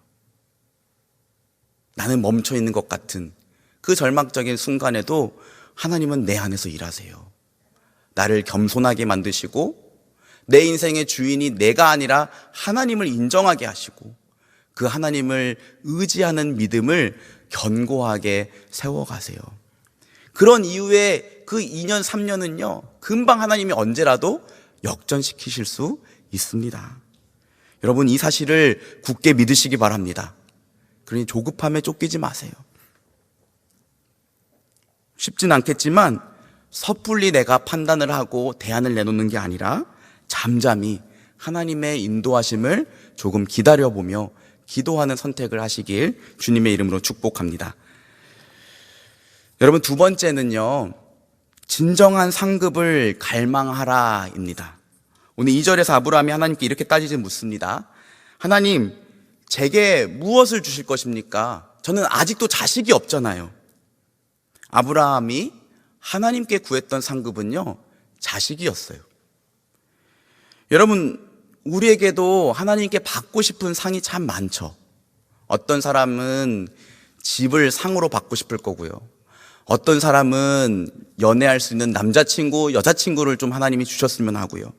나는 멈춰 있는 것 같은 그 절망적인 순간에도 하나님은 내 안에서 일하세요. 나를 겸손하게 만드시고 내 인생의 주인이 내가 아니라 하나님을 인정하게 하시고 그 하나님을 의지하는 믿음을 견고하게 세워가세요. 그런 이후에 그 2년, 3년은요, 금방 하나님이 언제라도 역전시키실 수 있습니다. 여러분, 이 사실을 굳게 믿으시기 바랍니다. 그러니 조급함에 쫓기지 마세요. 쉽진 않겠지만 섣불리 내가 판단을 하고 대안을 내놓는 게 아니라 잠잠히 하나님의 인도하심을 조금 기다려보며 기도하는 선택을 하시길 주님의 이름으로 축복합니다. 여러분, 2번째는요, 진정한 상급을 갈망하라입니다. 오늘 2절에서 아브라함이 하나님께 이렇게 따지듯 묻습니다. 하나님, 제게 무엇을 주실 것입니까? 저는 아직도 자식이 없잖아요. 아브라함이 하나님께 구했던 상급은요, 자식이었어요. 여러분, 우리에게도 하나님께 받고 싶은 상이 참 많죠. 어떤 사람은 집을 상으로 받고 싶을 거고요. 어떤 사람은 연애할 수 있는 남자친구, 여자친구를 좀 하나님이 주셨으면 하고요.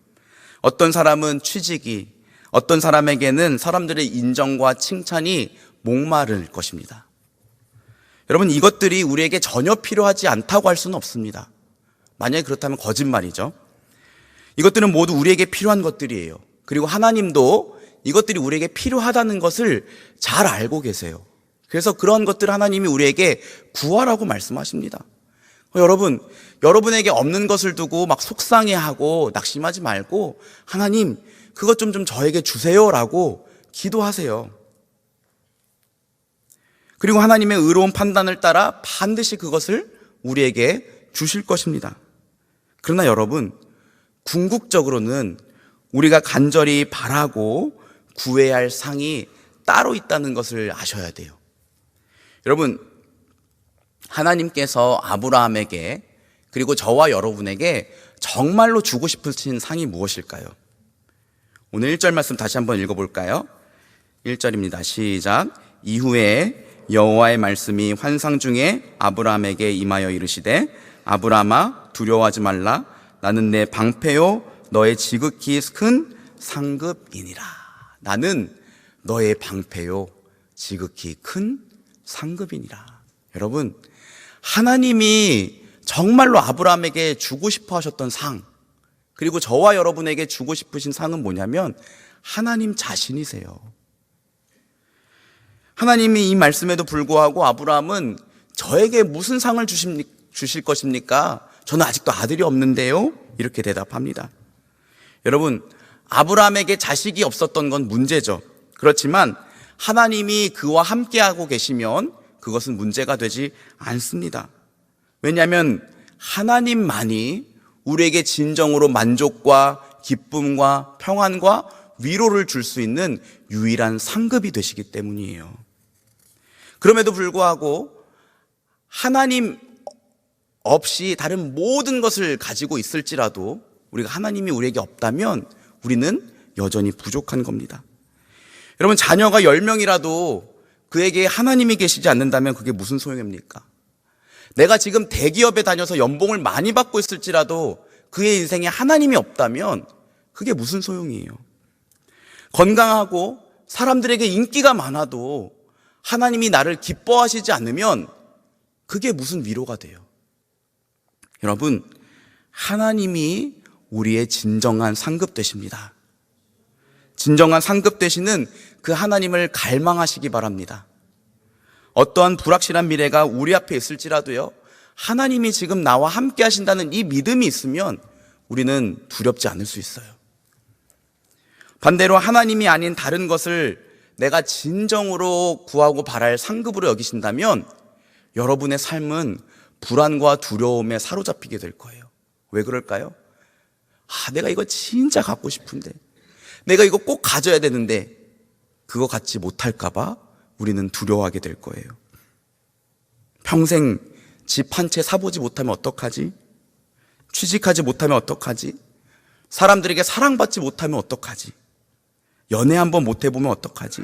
어떤 사람은 취직이, 어떤 사람에게는 사람들의 인정과 칭찬이 목마를 것입니다. 여러분, 이것들이 우리에게 전혀 필요하지 않다고 할 수는 없습니다. 만약에 그렇다면 거짓말이죠. 이것들은 모두 우리에게 필요한 것들이에요. 그리고 하나님도 이것들이 우리에게 필요하다는 것을 잘 알고 계세요. 그래서 그런 것들 하나님이 우리에게 구하라고 말씀하십니다. 여러분, 여러분에게 없는 것을 두고 막 속상해하고 낙심하지 말고 하나님 그것 좀 저에게 주세요라고 기도하세요. 그리고 하나님의 의로운 판단을 따라 반드시 그것을 우리에게 주실 것입니다. 그러나 여러분, 궁극적으로는 우리가 간절히 바라고 구해야 할 상이 따로 있다는 것을 아셔야 돼요. 여러분, 하나님께서 아브라함에게 그리고 저와 여러분에게 정말로 주고 싶으신 상이 무엇일까요? 오늘 1절 말씀 다시 한번 읽어볼까요? 1절입니다. 시작. 이후에 여호와의 말씀이 환상 중에 아브라함에게 임하여 이르시되 아브라함아 두려워하지 말라. 나는 내 방패요 너의 지극히 큰 상급이니라. 나는 너의 방패요 지극히 큰 상급이니라. 여러분, 하나님이 정말로 아브라함에게 주고 싶어 하셨던 상, 그리고 저와 여러분에게 주고 싶으신 상은 뭐냐면 하나님 자신이세요. 하나님이 이 말씀에도 불구하고 아브라함은 저에게 무슨 상을 주실 것입니까? 저는 아직도 아들이 없는데요. 이렇게 대답합니다. 여러분, 아브라함에게 자식이 없었던 건 문제죠. 그렇지만 하나님이 그와 함께하고 계시면 그것은 문제가 되지 않습니다. 왜냐하면 하나님만이 우리에게 진정으로 만족과 기쁨과 평안과 위로를 줄 수 있는 유일한 상급이 되시기 때문이에요. 그럼에도 불구하고 하나님 없이 다른 모든 것을 가지고 있을지라도 우리가 하나님이 우리에게 없다면 우리는 여전히 부족한 겁니다. 여러분, 자녀가 10명이라도 그에게 하나님이 계시지 않는다면 그게 무슨 소용입니까? 내가 지금 대기업에 다녀서 연봉을 많이 받고 있을지라도 그의 인생에 하나님이 없다면 그게 무슨 소용이에요? 건강하고 사람들에게 인기가 많아도 하나님이 나를 기뻐하시지 않으면 그게 무슨 위로가 돼요? 여러분, 하나님이 우리의 진정한 상급 되십니다. 진정한 상급 되시는 그 하나님을 갈망하시기 바랍니다. 어떠한 불확실한 미래가 우리 앞에 있을지라도요, 하나님이 지금 나와 함께 하신다는 이 믿음이 있으면 우리는 두렵지 않을 수 있어요. 반대로 하나님이 아닌 다른 것을 내가 진정으로 구하고 바랄 상급으로 여기신다면 여러분의 삶은 불안과 두려움에 사로잡히게 될 거예요. 왜 그럴까요? 내가 이거 진짜 갖고 싶은데, 내가 이거 꼭 가져야 되는데 그거 갖지 못할까 봐 우리는 두려워하게 될 거예요. 평생 집 한 채 사보지 못하면 어떡하지? 취직하지 못하면 어떡하지? 사람들에게 사랑받지 못하면 어떡하지? 연애 한번 못 해보면 어떡하지?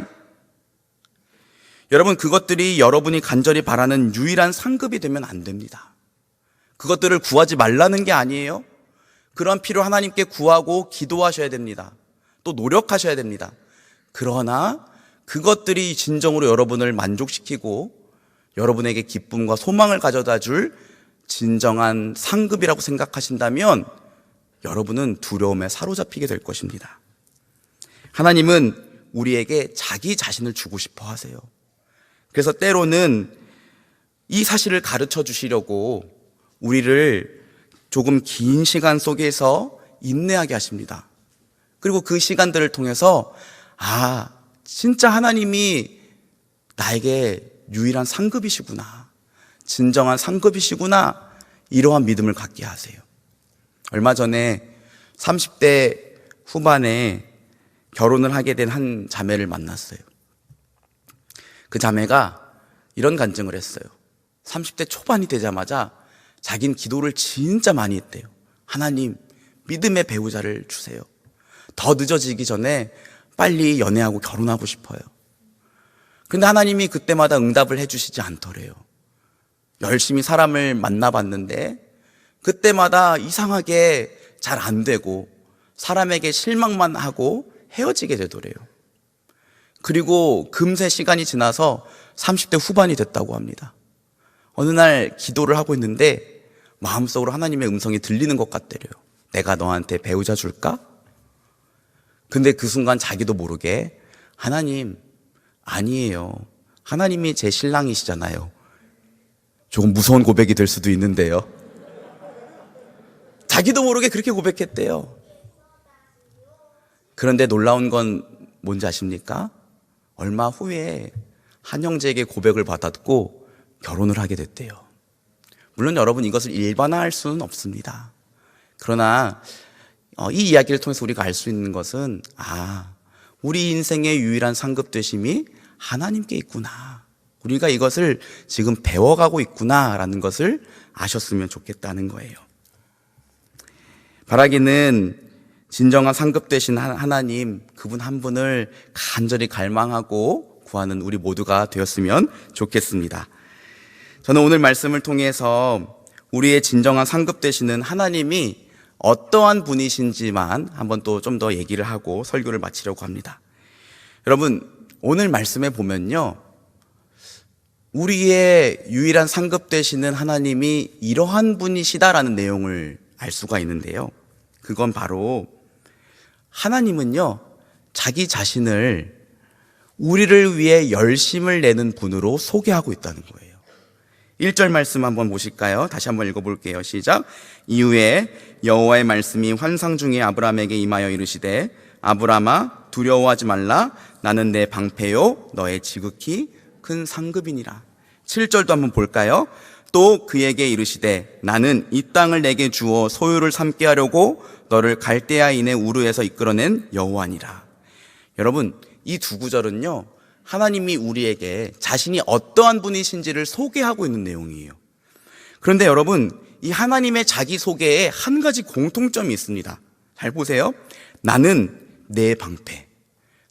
여러분, 그것들이 여러분이 간절히 바라는 유일한 상급이 되면 안 됩니다. 그것들을 구하지 말라는 게 아니에요. 그런 필요 하나님께 구하고 기도하셔야 됩니다. 또 노력하셔야 됩니다. 그러나 그것들이 진정으로 여러분을 만족시키고 여러분에게 기쁨과 소망을 가져다 줄 진정한 상급이라고 생각하신다면 여러분은 두려움에 사로잡히게 될 것입니다. 하나님은 우리에게 자기 자신을 주고 싶어 하세요. 그래서 때로는 이 사실을 가르쳐 주시려고 우리를 조금 긴 시간 속에서 인내하게 하십니다. 그리고 그 시간들을 통해서 진짜 하나님이 나에게 유일한 상급이시구나, 진정한 상급이시구나, 이러한 믿음을 갖게 하세요. 얼마 전에 30대 후반에 결혼을 하게 된 한 자매를 만났어요. 그 자매가 이런 간증을 했어요. 30대 초반이 되자마자 자기는 기도를 진짜 많이 했대요. 하나님, 믿음의 배우자를 주세요. 더 늦어지기 전에 빨리 연애하고 결혼하고 싶어요. 근데 하나님이 그때마다 응답을 해주시지 않더래요. 열심히 사람을 만나봤는데 그때마다 이상하게 잘 안 되고 사람에게 실망만 하고 헤어지게 되더래요. 그리고 금세 시간이 지나서 30대 후반이 됐다고 합니다. 어느 날 기도를 하고 있는데 마음속으로 하나님의 음성이 들리는 것 같더래요. 내가 너한테 배우자 줄까? 근데 그 순간 자기도 모르게 하나님, 아니에요. 하나님이 제 신랑이시잖아요. 조금 무서운 고백이 될 수도 있는데요. 자기도 모르게 그렇게 고백했대요. 그런데 놀라운 건 뭔지 아십니까? 얼마 후에 한 형제에게 고백을 받았고 결혼을 하게 됐대요. 물론 여러분, 이것을 일반화할 수는 없습니다. 그러나 이 이야기를 통해서 우리가 알 수 있는 것은, 우리 인생의 유일한 상급되심이 하나님께 있구나, 우리가 이것을 지금 배워가고 있구나라는 것을 아셨으면 좋겠다는 거예요. 바라기는 진정한 상급되신 하나님, 그분 한 분을 간절히 갈망하고 구하는 우리 모두가 되었으면 좋겠습니다. 저는 오늘 말씀을 통해서 우리의 진정한 상급되시는 하나님이 어떠한 분이신지만 한번 또 좀 더 얘기를 하고 설교를 마치려고 합니다. 여러분, 오늘 말씀에 보면요, 우리의 유일한 상급되시는 하나님이 이러한 분이시다라는 내용을 알 수가 있는데요. 그건 바로 하나님은요, 자기 자신을 우리를 위해 열심을 내는 분으로 소개하고 있다는 거예요. 1절 말씀 한번 보실까요? 다시 한번 읽어볼게요. 시작. 이후에 여호와의 말씀이 환상 중에 아브라함에게 임하여 이르시되, 아브라함아, 두려워하지 말라. 나는 내 방패요 너의 지극히 큰 상급이니라. 7절도 한번 볼까요? 또 그에게 이르시되, 나는 이 땅을 내게 주어 소유를 삼게 하려고 너를 갈대아인의 우르에서 이끌어낸 여호와니라. 여러분, 이 두 구절은요, 하나님이 우리에게 자신이 어떠한 분이신지를 소개하고 있는 내용이에요. 그런데 여러분, 이 하나님의 자기소개에 한 가지 공통점이 있습니다. 잘 보세요. 나는 내 방패,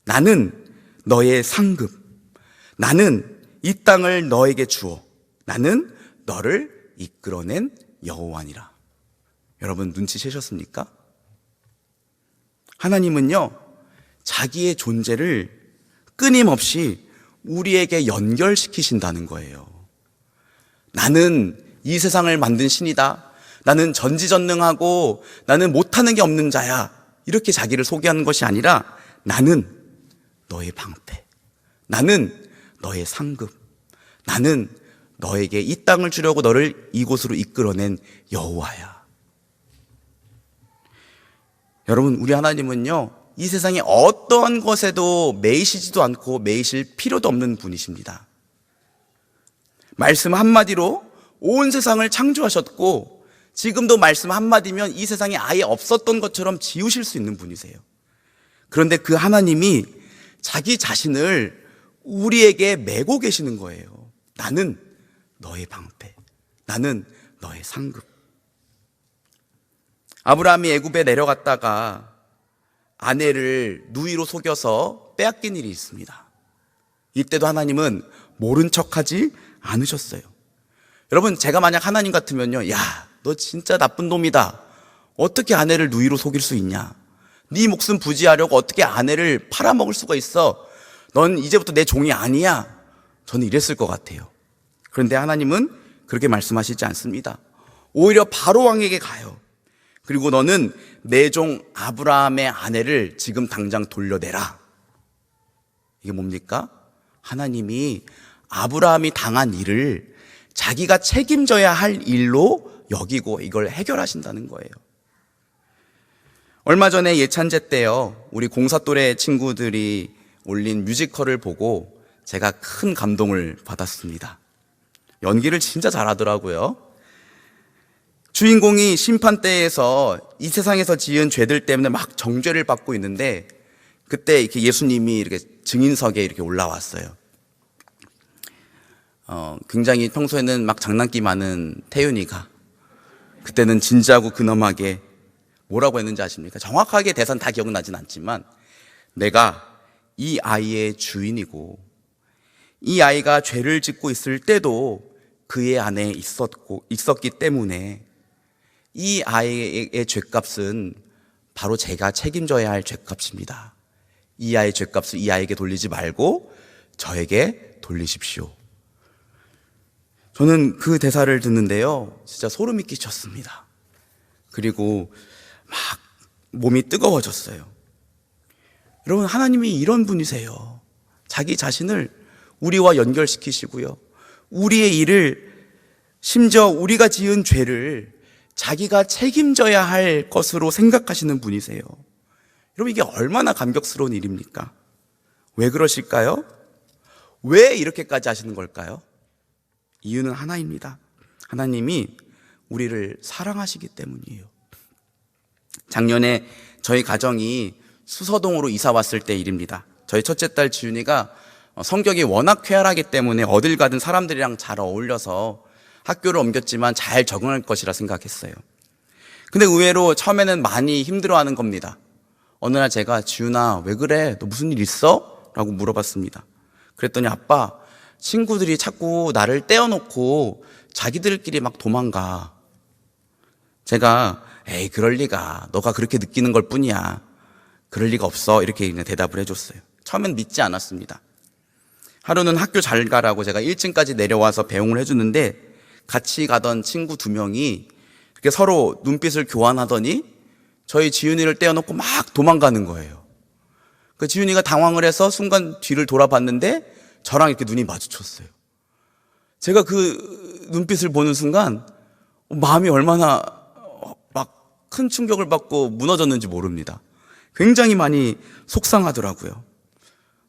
나는 너의 상급, 나는 이 땅을 너에게 주어, 나는 너를 이끌어낸 여호와니라. 여러분, 눈치채셨습니까? 하나님은요, 자기의 존재를 끊임없이 우리에게 연결시키신다는 거예요. 나는 이 세상을 만든 신이다, 나는 전지전능하고 나는 못하는 게 없는 자야, 이렇게 자기를 소개하는 것이 아니라, 나는 너의 방패, 나는 너의 상급, 나는 너에게 이 땅을 주려고 너를 이곳으로 이끌어낸 여호와야. 여러분, 우리 하나님은요, 이 세상에 어떠한 것에도 매이시지도 않고 매이실 필요도 없는 분이십니다. 말씀 한마디로 온 세상을 창조하셨고, 지금도 말씀 한마디면 이 세상에 아예 없었던 것처럼 지우실 수 있는 분이세요. 그런데 그 하나님이 자기 자신을 우리에게 메고 계시는 거예요. 나는 너의 방패, 나는 너의 상급. 아브라함이 애굽에 내려갔다가 아내를 누이로 속여서 빼앗긴 일이 있습니다. 이때도 하나님은 모른 척하지 않으셨어요. 여러분, 제가 만약 하나님 같으면요, 야, 너 진짜 나쁜 놈이다, 어떻게 아내를 누이로 속일 수 있냐, 네 목숨 부지하려고 어떻게 아내를 팔아먹을 수가 있어, 넌 이제부터 내 종이 아니야, 저는 이랬을 것 같아요. 그런데 하나님은 그렇게 말씀하시지 않습니다. 오히려 바로 왕에게 가요. 그리고 너는 내 종 아브라함의 아내를 지금 당장 돌려내라. 이게 뭡니까? 하나님이 아브라함이 당한 일을 자기가 책임져야 할 일로 여기고 이걸 해결하신다는 거예요. 얼마 전에 예찬제 때요, 우리 공사 또래 친구들이 올린 뮤지컬을 보고 제가 큰 감동을 받았습니다. 연기를 진짜 잘하더라고요. 주인공이 심판대에서 이 세상에서 지은 죄들 때문에 막 정죄를 받고 있는데, 그때 이렇게 예수님이 이렇게 증인석에 이렇게 올라왔어요. 굉장히 평소에는 막 장난기 많은 태윤이가 그때는 진지하고 근엄하게 뭐라고 했는지 아십니까? 정확하게 대사는 다 기억나진 않지만, 내가 이 아이의 주인이고 이 아이가 죄를 짓고 있을 때도 그의 안에 있었기 때문에 이 아이의 죄값은 바로 제가 책임져야 할 죄값입니다. 이 아이의 죄값을 이 아이에게 돌리지 말고 저에게 돌리십시오. 저는 그 대사를 듣는데요, 진짜 소름이 끼쳤습니다. 그리고 막 몸이 뜨거워졌어요. 여러분, 하나님이 이런 분이세요. 자기 자신을 우리와 연결시키시고요. 우리의 일을, 심지어 우리가 지은 죄를 자기가 책임져야 할 것으로 생각하시는 분이세요. 여러분, 이게 얼마나 감격스러운 일입니까? 왜 그러실까요? 왜 이렇게까지 하시는 걸까요? 이유는 하나입니다. 하나님이 우리를 사랑하시기 때문이에요. 작년에 저희 가정이 수서동으로 이사 왔을 때 일입니다. 저희 첫째 딸 지윤이가 성격이 워낙 쾌활하기 때문에 어딜 가든 사람들이랑 잘 어울려서 학교를 옮겼지만 잘 적응할 것이라 생각했어요. 근데 의외로 처음에는 많이 힘들어하는 겁니다. 어느 날 제가 지윤아, 왜 그래? 너 무슨 일 있어? 라고 물어봤습니다. 그랬더니 아빠, 친구들이 자꾸 나를 떼어놓고 자기들끼리 막 도망가. 제가 에이, 그럴 리가. 너가 그렇게 느끼는 걸 뿐이야. 그럴 리가 없어. 이렇게 그냥 대답을 해줬어요. 처음엔 믿지 않았습니다. 하루는 학교 잘 가라고 제가 1층까지 내려와서 배웅을 해주는데 같이 가던 친구 2명이 이렇게 서로 눈빛을 교환하더니 저희 지윤이를 떼어놓고 막 도망가는 거예요. 그 지윤이가 당황을 해서 순간 뒤를 돌아봤는데 저랑 이렇게 눈이 마주쳤어요. 제가 그 눈빛을 보는 순간 마음이 얼마나 막 큰 충격을 받고 무너졌는지 모릅니다. 굉장히 많이 속상하더라고요.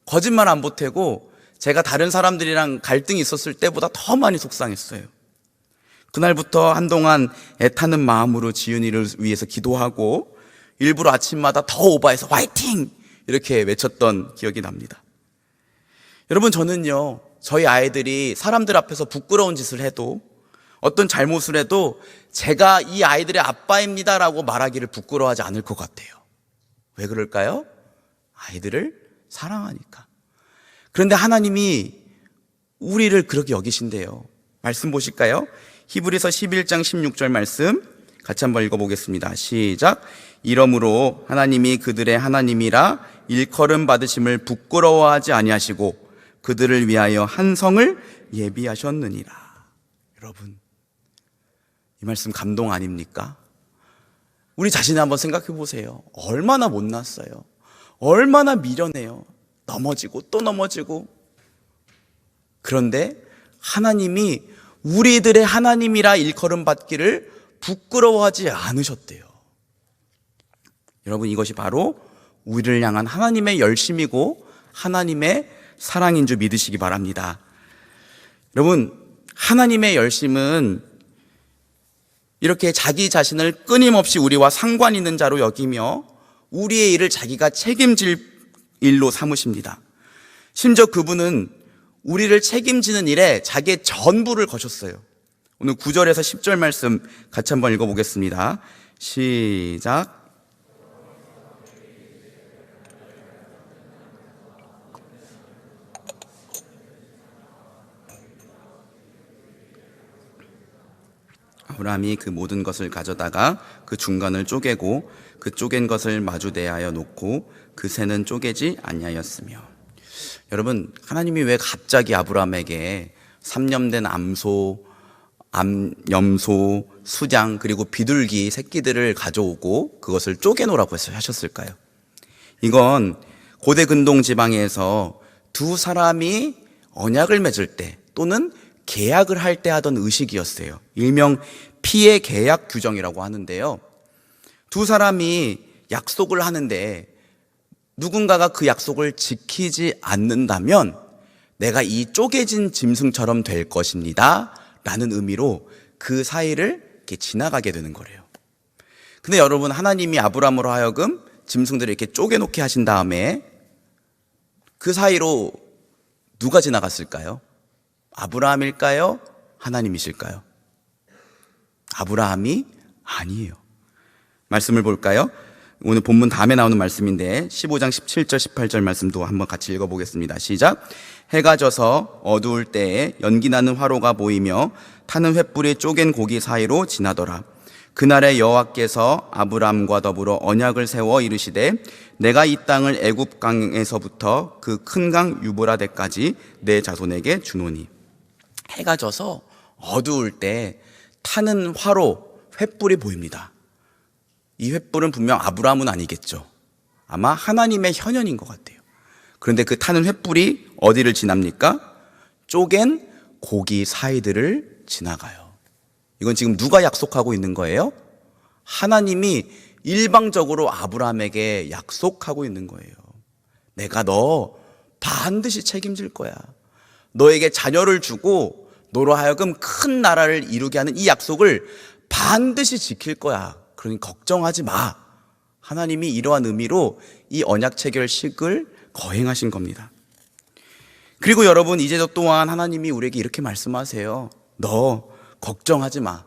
거짓말 안 보태고 제가 다른 사람들이랑 갈등이 있었을 때보다 더 많이 속상했어요. 그날부터 한동안 애타는 마음으로 지윤이를 위해서 기도하고 일부러 아침마다 더 오버해서 화이팅! 이렇게 외쳤던 기억이 납니다. 여러분, 저는요, 저희 아이들이 사람들 앞에서 부끄러운 짓을 해도 어떤 잘못을 해도 제가 이 아이들의 아빠입니다라고 말하기를 부끄러워하지 않을 것 같아요. 왜 그럴까요? 아이들을 사랑하니까. 그런데 하나님이 우리를 그렇게 여기신대요. 말씀 보실까요? 히브리서 11장 16절 말씀 같이 한번 읽어보겠습니다. 시작. 이러므로 하나님이 그들의 하나님이라 일컬음 받으심을 부끄러워하지 아니하시고 그들을 위하여 한 성을 예비하셨느니라. 여러분, 이 말씀 감동 아닙니까? 우리 자신을 한번 생각해 보세요. 얼마나 못났어요. 얼마나 미련해요. 넘어지고 또 넘어지고. 그런데 하나님이 우리들의 하나님이라 일컬음 받기를 부끄러워하지 않으셨대요. 여러분, 이것이 바로 우리를 향한 하나님의 열심이고 하나님의 사랑인 줄 믿으시기 바랍니다. 여러분, 하나님의 열심은 이렇게 자기 자신을 끊임없이 우리와 상관 있는 자로 여기며 우리의 일을 자기가 책임질 일로 삼으십니다. 심지어 그분은 우리를 책임지는 일에 자기의 전부를 거셨어요. 오늘 9절에서 10절 말씀 같이 한번 읽어보겠습니다. 시작. 아브라함이 그 모든 것을 가져다가 그 중간을 쪼개고 그 쪼갠 것을 마주 대하여 놓고 그 새는 쪼개지 아니하였으며. 여러분, 하나님이 왜 갑자기 아브라함에게 3년 된 암소, 염소, 수장 그리고 비둘기 새끼들을 가져오고 그것을 쪼개놓으라고 하셨을까요? 이건 고대 근동 지방에서 두 사람이 언약을 맺을 때 또는 계약을 할 때 하던 의식이었어요. 일명 피해 계약 규정이라고 하는데요. 두 사람이 약속을 하는데 누군가가 그 약속을 지키지 않는다면 내가 이 쪼개진 짐승처럼 될 것입니다 라는 의미로 그 사이를 이렇게 지나가게 되는 거래요. 근데 여러분, 하나님이 아브라함으로 하여금 짐승들을 이렇게 쪼개놓게 하신 다음에 그 사이로 누가 지나갔을까요? 아브라함일까요? 하나님이실까요? 아브라함이 아니에요. 말씀을 볼까요? 오늘 본문 다음에 나오는 말씀인데 15장 17절 18절 말씀도 한번 같이 읽어보겠습니다. 시작. 해가 져서 어두울 때에 연기나는 화로가 보이며 타는 횃불이 쪼갠 고기 사이로 지나더라. 그날에 여호와께서 아브람과 더불어 언약을 세워 이르시되 내가 이 땅을 애굽 강에서부터 그 큰 강 유브라데까지 내 자손에게 주노니. 해가 져서 어두울 때 타는 화로, 횃불이 보입니다. 이 횃불은 분명 아브라함은 아니겠죠. 아마 하나님의 현현인 것 같아요. 그런데 그 타는 횃불이 어디를 지납니까? 쪼갠 고기 사이들을 지나가요. 이건 지금 누가 약속하고 있는 거예요? 하나님이 일방적으로 아브라함에게 약속하고 있는 거예요. 내가 너 반드시 책임질 거야. 너에게 자녀를 주고 너로 하여금 큰 나라를 이루게 하는 이 약속을 반드시 지킬 거야. 그러니 걱정하지 마. 하나님이 이러한 의미로 이 언약 체결식을 거행하신 겁니다. 그리고 여러분, 이제도 또한 하나님이 우리에게 이렇게 말씀하세요. 너 걱정하지 마.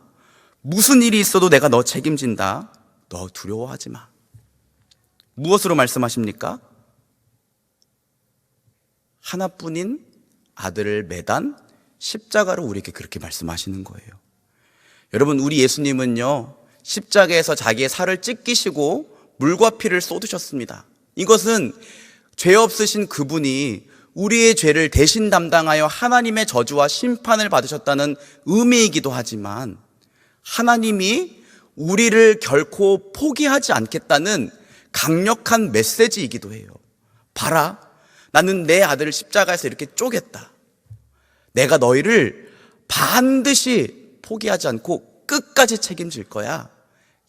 무슨 일이 있어도 내가 너 책임진다. 너 두려워하지 마. 무엇으로 말씀하십니까? 하나뿐인 아들을 매단 십자가로 우리에게 그렇게 말씀하시는 거예요. 여러분, 우리 예수님은요, 십자가에서 자기의 살을 찢기시고 물과 피를 쏟으셨습니다. 이것은 죄 없으신 그분이 우리의 죄를 대신 담당하여 하나님의 저주와 심판을 받으셨다는 의미이기도 하지만, 하나님이 우리를 결코 포기하지 않겠다는 강력한 메시지이기도 해요. 봐라, 나는 내 아들을 십자가에서 이렇게 쪼갰다. 내가 너희를 반드시 포기하지 않고 끝까지 책임질 거야.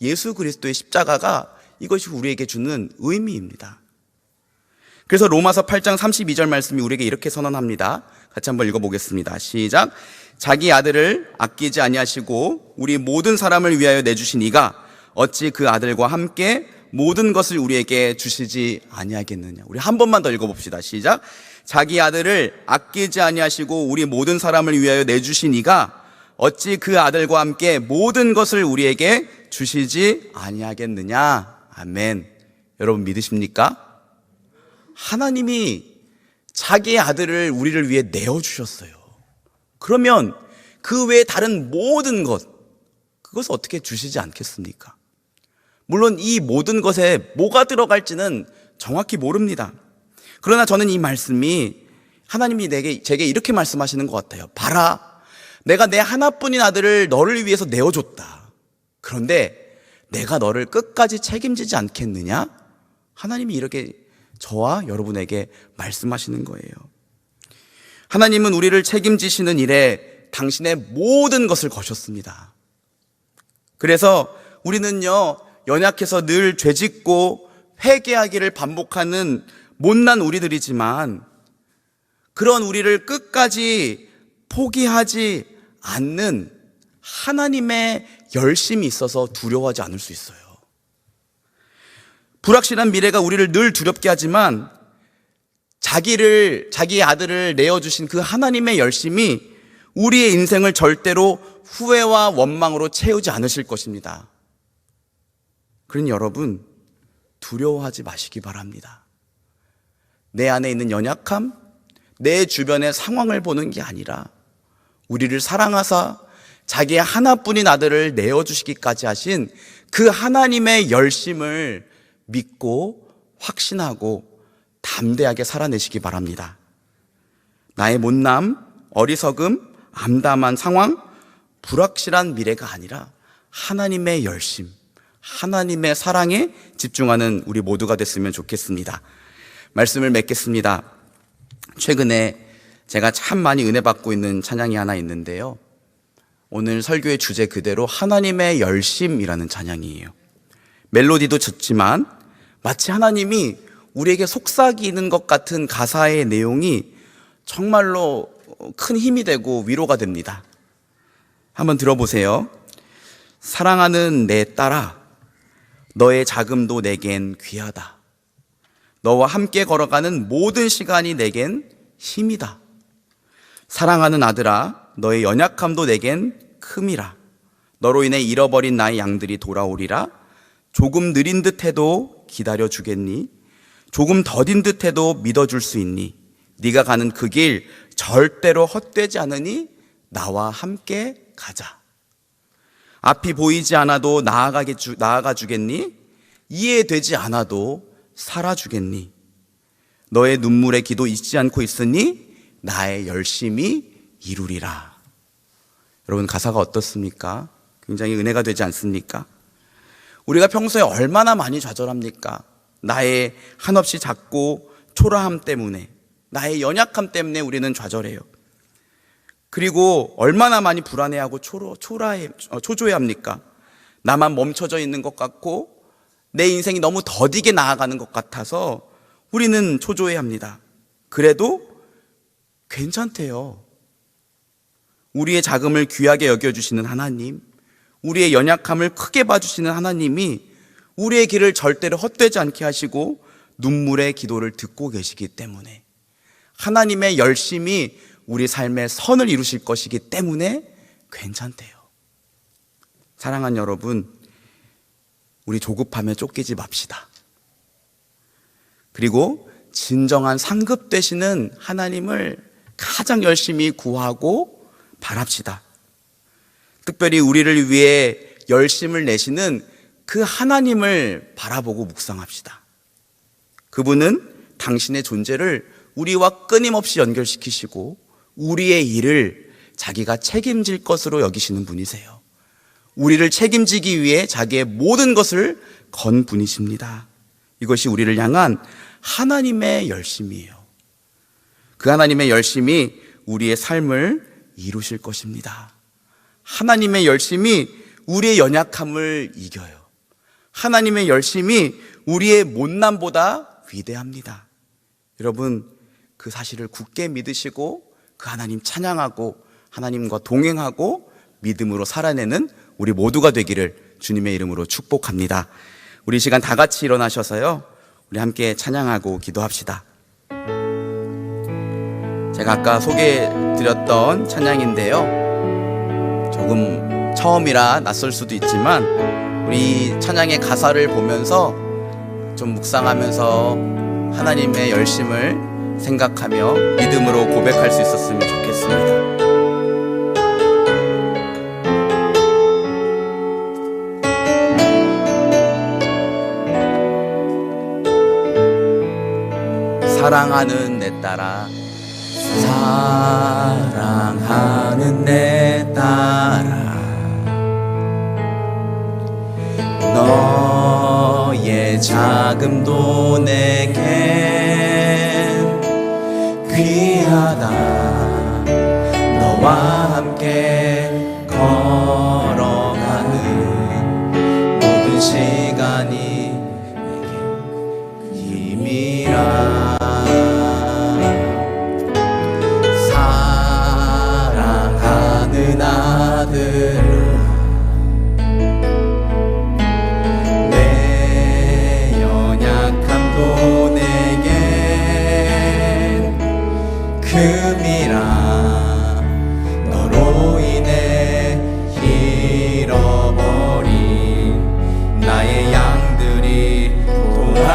예수 그리스도의 십자가가 이것이 우리에게 주는 의미입니다. 그래서 로마서 8장 32절 말씀이 우리에게 이렇게 선언합니다. 같이 한번 읽어보겠습니다. 시작. 자기 아들을 아끼지 아니하시고 우리 모든 사람을 위하여 내주신 이가 어찌 그 아들과 함께 모든 것을 우리에게 주시지 아니하겠느냐. 우리 한 번만 더 읽어봅시다. 시작. 자기 아들을 아끼지 아니하시고 우리 모든 사람을 위하여 내주신 이가 어찌 그 아들과 함께 모든 것을 우리에게 주시지 아니하겠느냐. 아멘. 여러분 믿으십니까? 하나님이 자기의 아들을 우리를 위해 내어주셨어요. 그러면 그 외에 다른 모든 것, 그것을 어떻게 주시지 않겠습니까? 물론 이 모든 것에 뭐가 들어갈지는 정확히 모릅니다. 그러나 저는 이 말씀이 하나님이 제게 이렇게 말씀하시는 것 같아요. 봐라, 내가 내 하나뿐인 아들을 너를 위해서 내어줬다. 그런데 내가 너를 끝까지 책임지지 않겠느냐? 하나님이 이렇게 저와 여러분에게 말씀하시는 거예요. 하나님은 우리를 책임지시는 일에 당신의 모든 것을 거셨습니다. 그래서 우리는요, 연약해서 늘 죄짓고 회개하기를 반복하는 못난 우리들이지만, 그런 우리를 끝까지 포기하지 않는 하나님의 열심이 있어서 두려워하지 않을 수 있어요. 불확실한 미래가 우리를 늘 두렵게 하지만 자기의 아들을 내어주신 그 하나님의 열심이 우리의 인생을 절대로 후회와 원망으로 채우지 않으실 것입니다. 그러니 여러분, 두려워하지 마시기 바랍니다. 내 안에 있는 연약함, 내 주변의 상황을 보는 게 아니라 우리를 사랑하사 자기의 하나뿐인 아들을 내어주시기까지 하신 그 하나님의 열심을 믿고 확신하고 담대하게 살아내시기 바랍니다. 나의 못남, 어리석음, 암담한 상황, 불확실한 미래가 아니라 하나님의 열심, 하나님의 사랑에 집중하는 우리 모두가 됐으면 좋겠습니다. 말씀을 맺겠습니다. 최근에 제가 참 많이 은혜 받고 있는 찬양이 하나 있는데요, 오늘 설교의 주제 그대로 하나님의 열심이라는 찬양이에요. 멜로디도 좋지만 마치 하나님이 우리에게 속삭이는 것 같은 가사의 내용이 정말로 큰 힘이 되고 위로가 됩니다. 한번 들어보세요. 사랑하는 내 딸아, 너의 자금도 내겐 귀하다. 너와 함께 걸어가는 모든 시간이 내겐 힘이다. 사랑하는 아들아, 너의 연약함도 내겐 큼이라. 너로 인해 잃어버린 나의 양들이 돌아오리라. 조금 느린 듯해도 기다려주겠니? 조금 더딘 듯해도 믿어줄 수 있니? 네가 가는 그 길 절대로 헛되지 않으니 나와 함께 가자. 앞이 보이지 않아도 나아가 주겠니? 이해되지 않아도 살아주겠니? 너의 눈물의 기도 잊지 않고 있으니 나의 열심히 이루리라. 여러분, 가사가 어떻습니까? 굉장히 은혜가 되지 않습니까? 우리가 평소에 얼마나 많이 좌절합니까? 나의 한없이 작고 초라함 때문에, 나의 연약함 때문에 우리는 좌절해요. 그리고 얼마나 많이 불안해하고 초조해합니까? 나만 멈춰져 있는 것 같고 내 인생이 너무 더디게 나아가는 것 같아서 우리는 초조해합니다. 그래도 괜찮대요. 우리의 자금을 귀하게 여겨주시는 하나님, 우리의 연약함을 크게 봐주시는 하나님이 우리의 길을 절대로 헛되지 않게 하시고 눈물의 기도를 듣고 계시기 때문에, 하나님의 열심이 우리 삶의 선을 이루실 것이기 때문에 괜찮대요. 사랑하는 여러분, 우리 조급함에 쫓기지 맙시다. 그리고 진정한 상급 되시는 하나님을 가장 열심히 구하고 바랍시다. 특별히 우리를 위해 열심을 내시는 그 하나님을 바라보고 묵상합시다. 그분은 당신의 존재를 우리와 끊임없이 연결시키시고 우리의 일을 자기가 책임질 것으로 여기시는 분이세요. 우리를 책임지기 위해 자기의 모든 것을 건 분이십니다. 이것이 우리를 향한 하나님의 열심이에요. 그 하나님의 열심이 우리의 삶을 이루실 것입니다. 하나님의 열심이 우리의 연약함을 이겨요. 하나님의 열심이 우리의 못남보다 위대합니다. 여러분, 그 사실을 굳게 믿으시고 그 하나님 찬양하고 하나님과 동행하고 믿음으로 살아내는 우리 모두가 되기를 주님의 이름으로 축복합니다. 우리 이 시간 다 같이 일어나셔서요, 우리 함께 찬양하고 기도합시다. 제가 아까 소개해드렸던 찬양인데요, 조금 처음이라 낯설 수도 있지만 우리 찬양의 가사를 보면서 좀 묵상하면서 하나님의 열심을 생각하며 믿음으로 고백할 수 있었으면 좋겠습니다. 사랑하는 내 딸아, 사랑하는 내 딸아, 너의 자금도 내겐 귀하다. 너와 함께 걸어가는 모든 시간이 내겐 힘이라. 사랑하는 아들아, 내 연약함도 내겐 금이라. 너로 인해 잃어버린 나의 양들이 돌아오리라.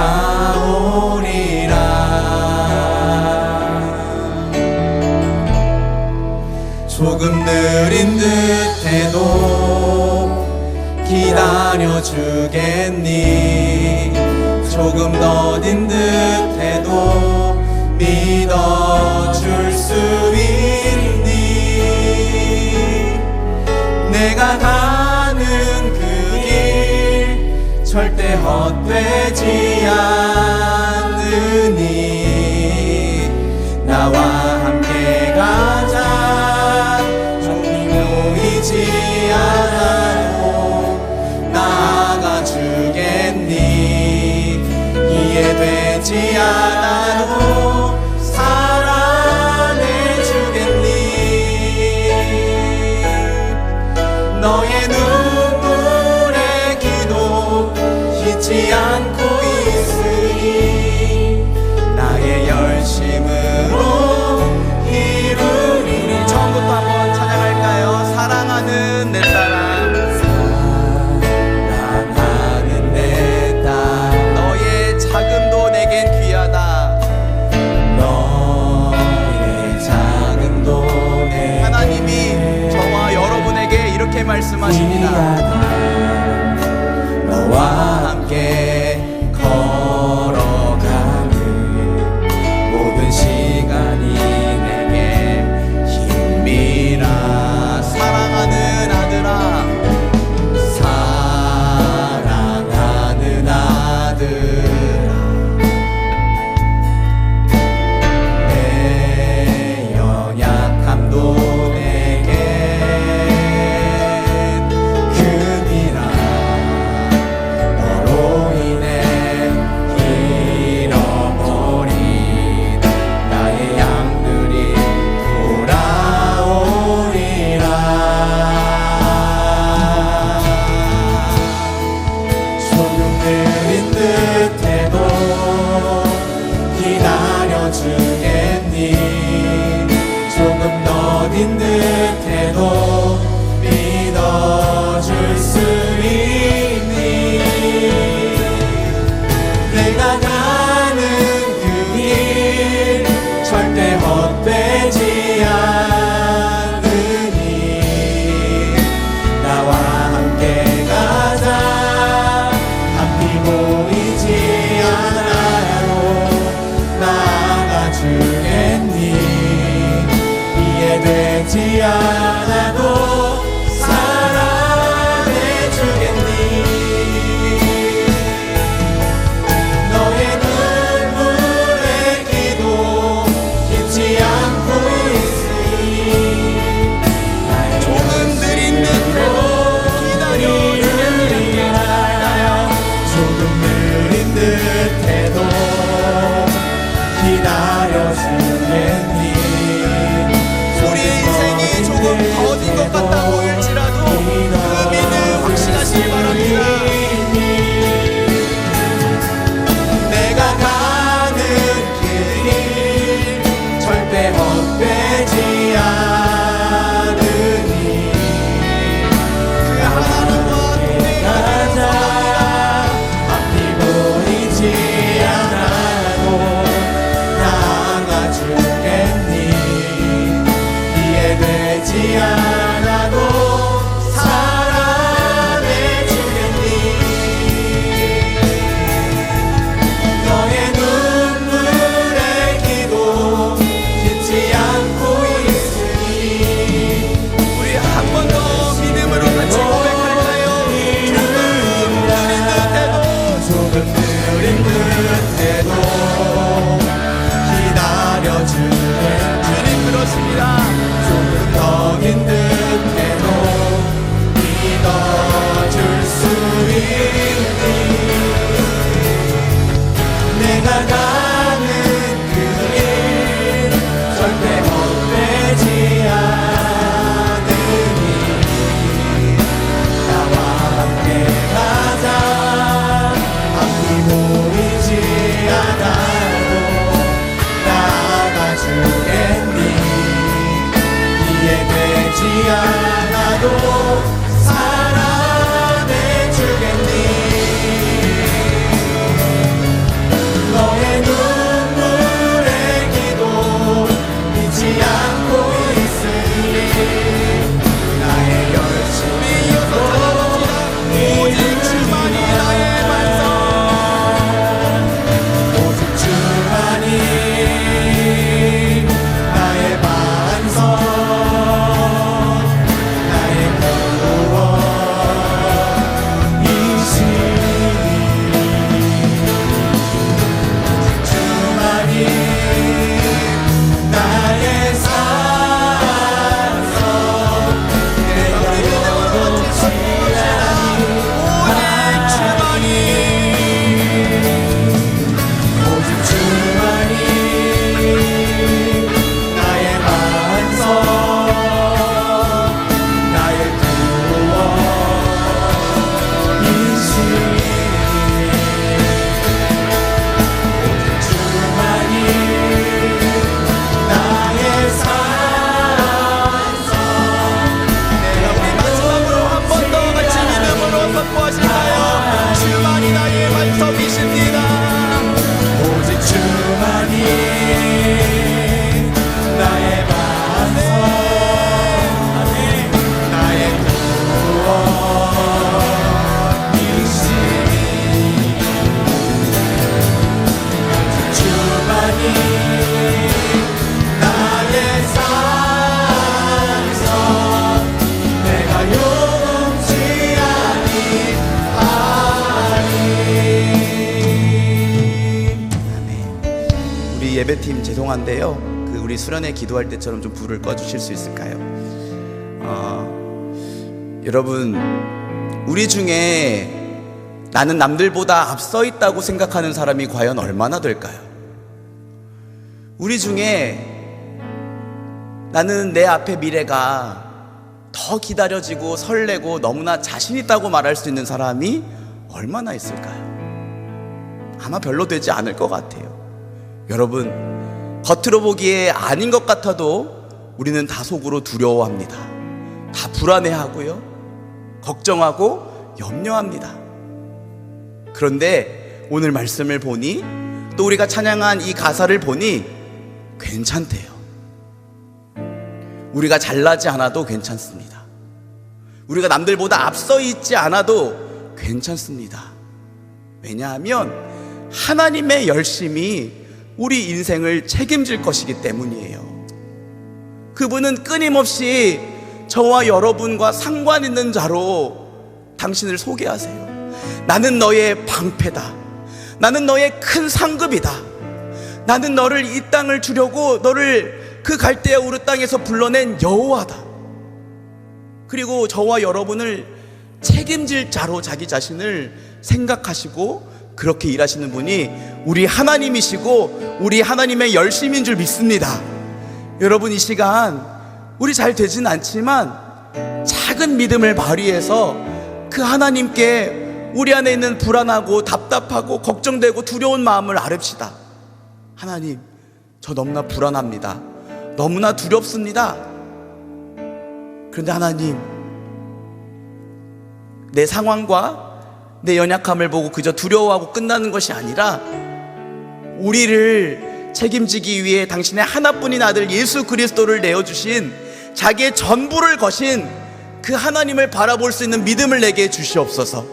조금 느린 듯해도 기다려주겠니? 조금 더딘 듯해도 믿어줄 수 있니? 내가 가는 그 길 절대 헛되지 않으니 나와 함께 가자. 종이 모이지 않아도 나아가 주겠니? 이해되지 않아도 사랑해 주겠니? 너의 눈물의 기도 잊지 않고 있으니 나의 열심으로 이루리. 처음부터 한번 찬양할까요? 사랑하는 내 딸아, 사랑하는 내 딸, 너의 자금도 내겐 귀하다. 너의 자금도 내겐. 하나님이 저와 여러분에게 이렇게 말씀하십니다. 너와 함께
더딘 듯해도 믿어줄 수 있니? 내가 가는 그 길 절대 헛되지 않으니 나와 함께 가자. 앞이 보이지 않아도 나아가 주겠니? 이해되지 않아도 사랑해 주겠니? 너의 눈물의 기도 잊지 않고 있으니 조금 느린 듯해도 기다려주겠니? 조금 느린 듯해도 기다려주겠니?
우리의 인생이 조금 더딘 것 같다 보일지라도 그 믿음 확신하시기 바랍니다.
내가 가는 길 절대 헛되지 않으니
그 하나님과
가자. 앞이 보이지 않아도 나아가 주겠니? 이해되지 않아도 사랑해 주겠니? 너의 눈물의 기도 잊지 않고 있으니
우리 한 번 더 믿음으로 같이 고백할까요?
조금 느린 듯해도 기다려주겠니?
주님 그렇습니다.
조금 더긴 듯해도 믿어줄 수 있니? 내가 가는 그 길 절대 헛되지 않으니 나와 함께 가자. 앞이 보이지 않아도 나아가 주겠니? 이해되지 않아도 사랑해 주겠니? 너의 눈물의 기도 잊지 않고 있으니 나의 열심히
오직 주만이 나의 반석.
오직 주만이 나의 반석 나의 구원이시니 주만이 나의 산성 내가 요동치 않니 오직 주만이 나의 반석 나의 구원이시니 오직 주만이 나의 산성
우리 마지막으로 한 번 더 같이 믿음으로 선포하실까요? 주만이 나의 반석이십니다.
오직 주만이 나의 반석 나의 구원이시니 오직 주만이 나의 산성 내가 요동치 아니하리.
우리 예배팀 죄송한데요. 우리 수련회 기도할 때처럼 좀 불을 꺼주실 수 있을까요? 여러분, 우리 중에 나는 남들보다 앞서 있다고 생각하는 사람이 과연 얼마나 될까요? 우리 중에 나는 내 앞에 미래가 더 기다려지고 설레고 너무나 자신 있다고 말할 수 있는 사람이 얼마나 있을까요? 아마 별로 되지 않을 것 같아요. 여러분, 겉으로 보기에 아닌 것 같아도 우리는 다 속으로 두려워합니다. 다 불안해하고요, 걱정하고 염려합니다. 그런데 오늘 말씀을 보니, 또 우리가 찬양한 이 가사를 보니 괜찮대요. 우리가 잘나지 않아도 괜찮습니다. 우리가 남들보다 앞서 있지 않아도 괜찮습니다. 왜냐하면 하나님의 열심이 우리 인생을 책임질 것이기 때문이에요. 그분은 끊임없이 저와 여러분과 상관 있는 자로 당신을 소개하세요. 나는 너의 방패다. 나는 너의 큰 상급이다. 나는 너를 이 땅을 주려고 너를 그 갈대아 우르 땅에서 불러낸 여호와다. 그리고 저와 여러분을 책임질 자로 자기 자신을 생각하시고 그렇게 일하시는 분이 우리 하나님이시고 우리 하나님의 열심인 줄 믿습니다. 여러분, 이 시간 우리 잘 되진 않지만 작은 믿음을 발휘해서 그 하나님께 우리 안에 있는 불안하고 답답하고 걱정되고 두려운 마음을 아뢰읍시다. 하나님, 저 너무나 불안합니다. 너무나 두렵습니다. 그런데 하나님, 내 상황과 내 연약함을 보고 그저 두려워하고 끝나는 것이 아니라 우리를 책임지기 위해 당신의 하나뿐인 아들 예수 그리스도를 내어주신, 자기의 전부를 거신 그 하나님을 바라볼 수 있는 믿음을 내게 주시옵소서.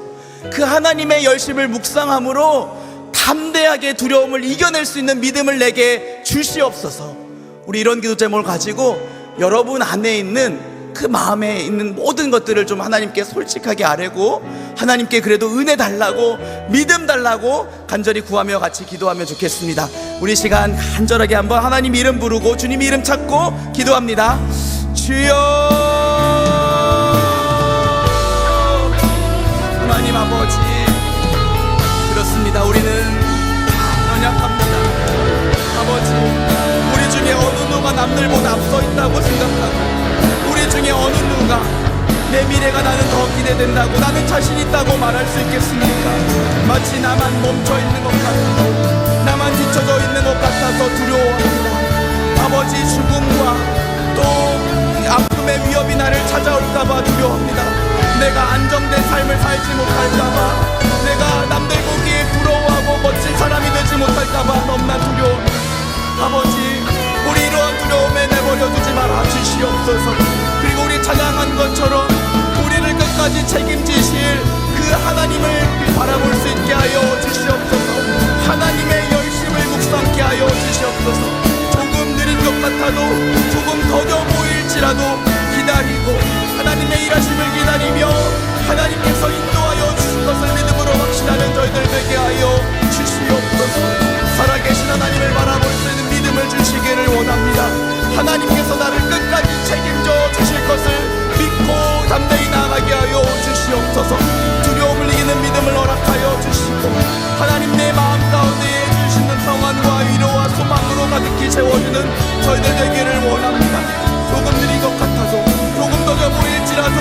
그 하나님의 열심을 묵상함으로 담대하게 두려움을 이겨낼 수 있는 믿음을 내게 주시옵소서. 우리 이런 기도 제목을 가지고 여러분 안에 있는 그 마음에 있는 모든 것들을 좀 하나님께 솔직하게 아뢰고, 하나님께 그래도 은혜 달라고, 믿음 달라고 간절히 구하며 같이 기도하면 좋겠습니다. 우리 시간 간절하게 한번 하나님 이름 부르고 주님 이름 찾고 기도합니다. 주여, 하나님 아버지, 그렇습니다. 우리는 연약합니다. 아버지, 우리 중에 어느 누가 남들보다 앞서 있다고 생각하고, 우리 중에 어느 누가 내 미래가 나는 더 기대된다고, 나는 자신 있다고 말할 수 있겠습니까? 마치 나만 멈춰 있는 것 같고, 나만 뒤쳐져 있는 것 같아서 두려워합니다. 아버지, 죽음과 또 아픔의 위협이 나를 찾아올까봐 두려워합니다. 내가 안정된 삶을 살지 못할까봐, 내가 남들 보기에 부러워하고 멋진 사람이 되지 못할까봐 너무나 두려워합니다. 아버지, 우리 이러한 두려움에 내버려 두지 말아 주시옵소서. 그리고 우리 찬양한 것처럼 우리를 끝까지 책임지실 그 하나님을 바라볼 수 있게 하여 주시옵소서. 하나님의 열심을 묵상케 하여 주시옵소서. 조금 느린 것 같아도, 조금 더뎌 보일지라도 기다리고 하나님의 일하심을 기다리며 하나님께서 인도하여 주실 것을 믿음으로 확신하는 저희들 되게 하여 주시옵소서. 살아계신 하나님을 바라볼 수 있는 믿음을 주시기를 원합니다. 하나님께서 나를 끝까지 책임져 주실 것을 믿고 담대히 나아가게 하여 주시옵소서. 두려움을 이기는 믿음을 허락하여 주시고, 하나님 내 마음 가운데 주시는 평안과 위로와 소망으로 가득히 채워주는 저희들 되기를 원합니다. 조금 느린 것 같아도, 조금 더뎌 보일지라도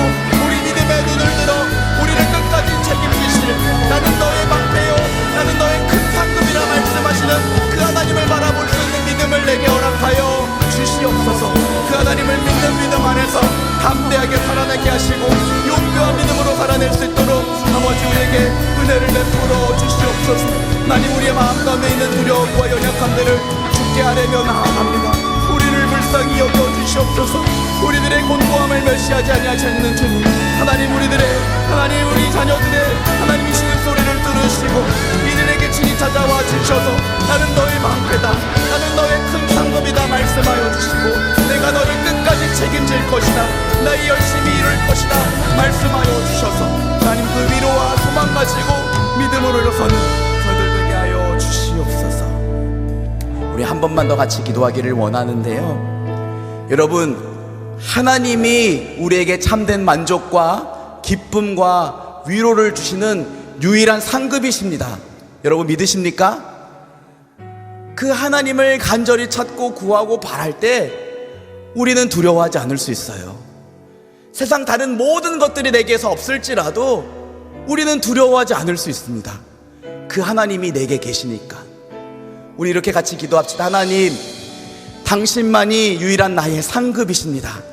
우리 믿음의 눈을 들어 우리를 끝까지 책임지실, 나는 너의 방패요, 나는 너의 큰 상급이라 말씀하시는 그 하나님을 바라볼 수 있는 믿음을 내게 허락하여 주시옵소서. 그 하나님을 믿는 믿음 안에서 담대하게 살아내게 하시고 용표한 믿음으로 살아낼 수 있도록 아버지 우리에게 은혜를 베풀어 주시옵소서. 하나님, 우리의 마음 가운데 있는 두려움과 연약함들을 주께 아뢰며 나아갑니다. 우리를 불쌍히 여겨 주시옵소서. 우리들의 곤고함을 멸시하지 아니하시는 주님, 하나님, 하나님 우리 자녀들의 하나님이 시는 소리를 들으시고 이들에게 친히 찾아와 주셔서 나는 너의 방패다, 나는 너의 큰 상급이다 말씀하여 주시고, 내가 너를 끝까지 책임질 것이다, 나의 열심히 이룰 것이다 말씀하여 주셔서 하나님 그 위로와 소망 가지고 믿음으로 일어서는 저희들 되게 하여 주시옵소서. 우리 한 번만 더 같이 기도하기를 원하는데요, 여러분, 하나님이 우리에게 참된 만족과 기쁨과 위로를 주시는 유일한 상급이십니다. 여러분 믿으십니까? 그 하나님을 간절히 찾고 구하고 바랄 때 우리는 두려워하지 않을 수 있어요. 세상 다른 모든 것들이 내게서 없을지라도 우리는 두려워하지 않을 수 있습니다. 그 하나님이 내게 계시니까. 우리 이렇게 같이 기도합시다. 하나님, 당신만이 유일한 나의 상급이십니다.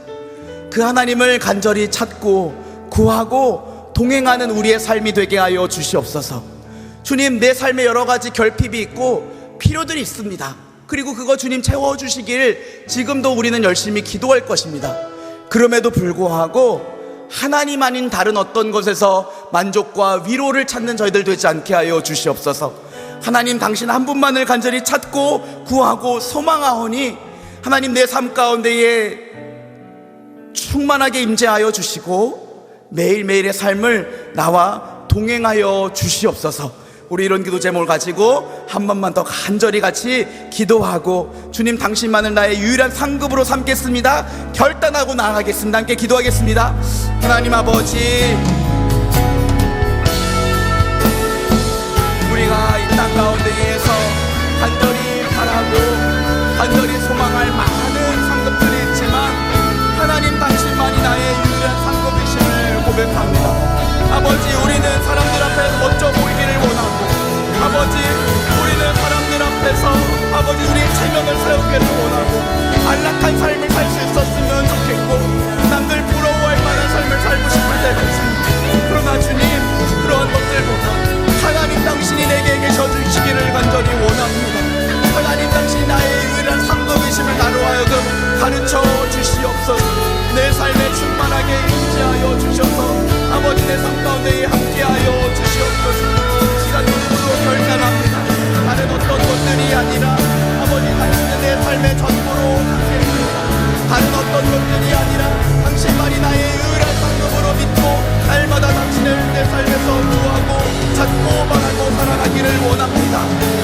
그 하나님을 간절히 찾고 구하고 동행하는 우리의 삶이 되게 하여 주시옵소서. 주님, 내 삶에 여러 가지 결핍이 있고 필요들이 있습니다. 그리고 그거 주님 채워주시길 지금도 우리는 열심히 기도할 것입니다. 그럼에도 불구하고 하나님 아닌 다른 어떤 것에서 만족과 위로를 찾는 저희들 되지 않게 하여 주시옵소서. 하나님, 당신 한 분만을 간절히 찾고 구하고 소망하오니 하나님, 내 삶 가운데에 충만하게 임재하여 주시고 매일매일의 삶을 나와 동행하여 주시옵소서. 우리 이런 기도 제목을 가지고 한 번만 더 간절히 같이 기도하고 주님, 당신만을 나의 유일한 상급으로 삼겠습니다. 결단하고 나아가겠습니다. 함께 기도하겠습니다. 하나님 아버지, 우리가 이 땅 가운데에서 간절히 바라고 간절히 소망할 많은 상급들이 있지만 하나님, 당신만이 나의 유일한 상급이심을 고백합니다. 아버지, 우리는 사람들 앞에서 멋져 보이기를 원하고, 아버지, 우리는 사람들 앞에서 아버지 우리의 체면을 세우기를 원하고, 안락한 삶을 살 수 있었으면 좋겠고, 남들 부러워할 만한 삶을 살고 싶을 때가 있습니다. 그러나 주님, 그러한 것들보다 하나님 당신이 내게 계셔주시기를 간절히 원합니다. 하나님, 당신이 나의 유일한 상급이심을 나로 하여금 가르쳐 주시옵소서. 내 삶에 충만하게 임재하여 주셔서 아버지, 내 삶 가운데 함께하여 주시옵소서. 시간 누구로 결단합니다. 다른 어떤 것들이 아니라 아버지, 당신은 내 삶의 전부로 함께합니다. 다른 어떤 것들이 아니라 당신만이 나의 유일한 상급으로 믿고 날마다 당신을 내 삶에서 구하고 찾고 바라고 살아가기를 원합니다.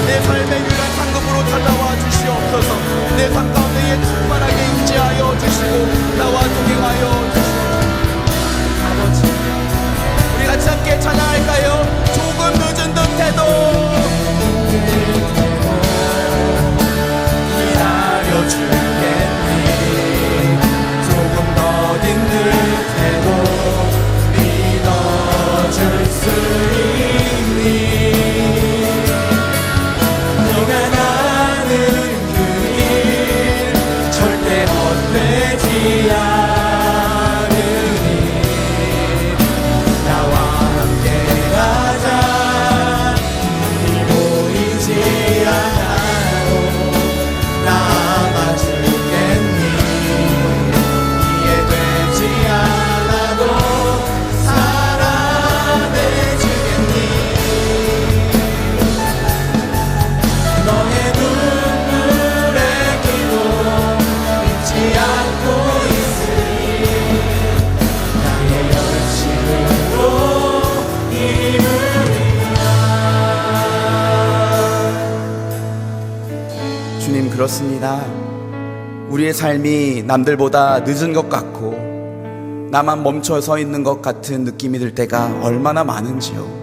내 삶의 유일한 상급으로 찾아와 주시옵소서. 내 삶 가운데에 충만하게 임재하여 주시고 나와 동행하여 주시옵소서. 아버지, 우리 같이 함께 찬양할까요? 조금 늦은 듯해도 기다려주겠니. 조금 더딘 듯해도 믿어줄 수 있니. 네가 가는 그 길 절대 헛되지 않으니 나와 함께 가자. 이 보이지 않아도 남아주겠니. 이해되지 않아도 사랑해주겠니. 너의 눈물의 기도 잊지 않고 있으니 나의 열심으로 힘을. 주님, 그렇습니다. 우리의 삶이 남들보다 늦은 것 같고 나만 멈춰 서 있는 것 같은 느낌이 들 때가 얼마나 많은지요.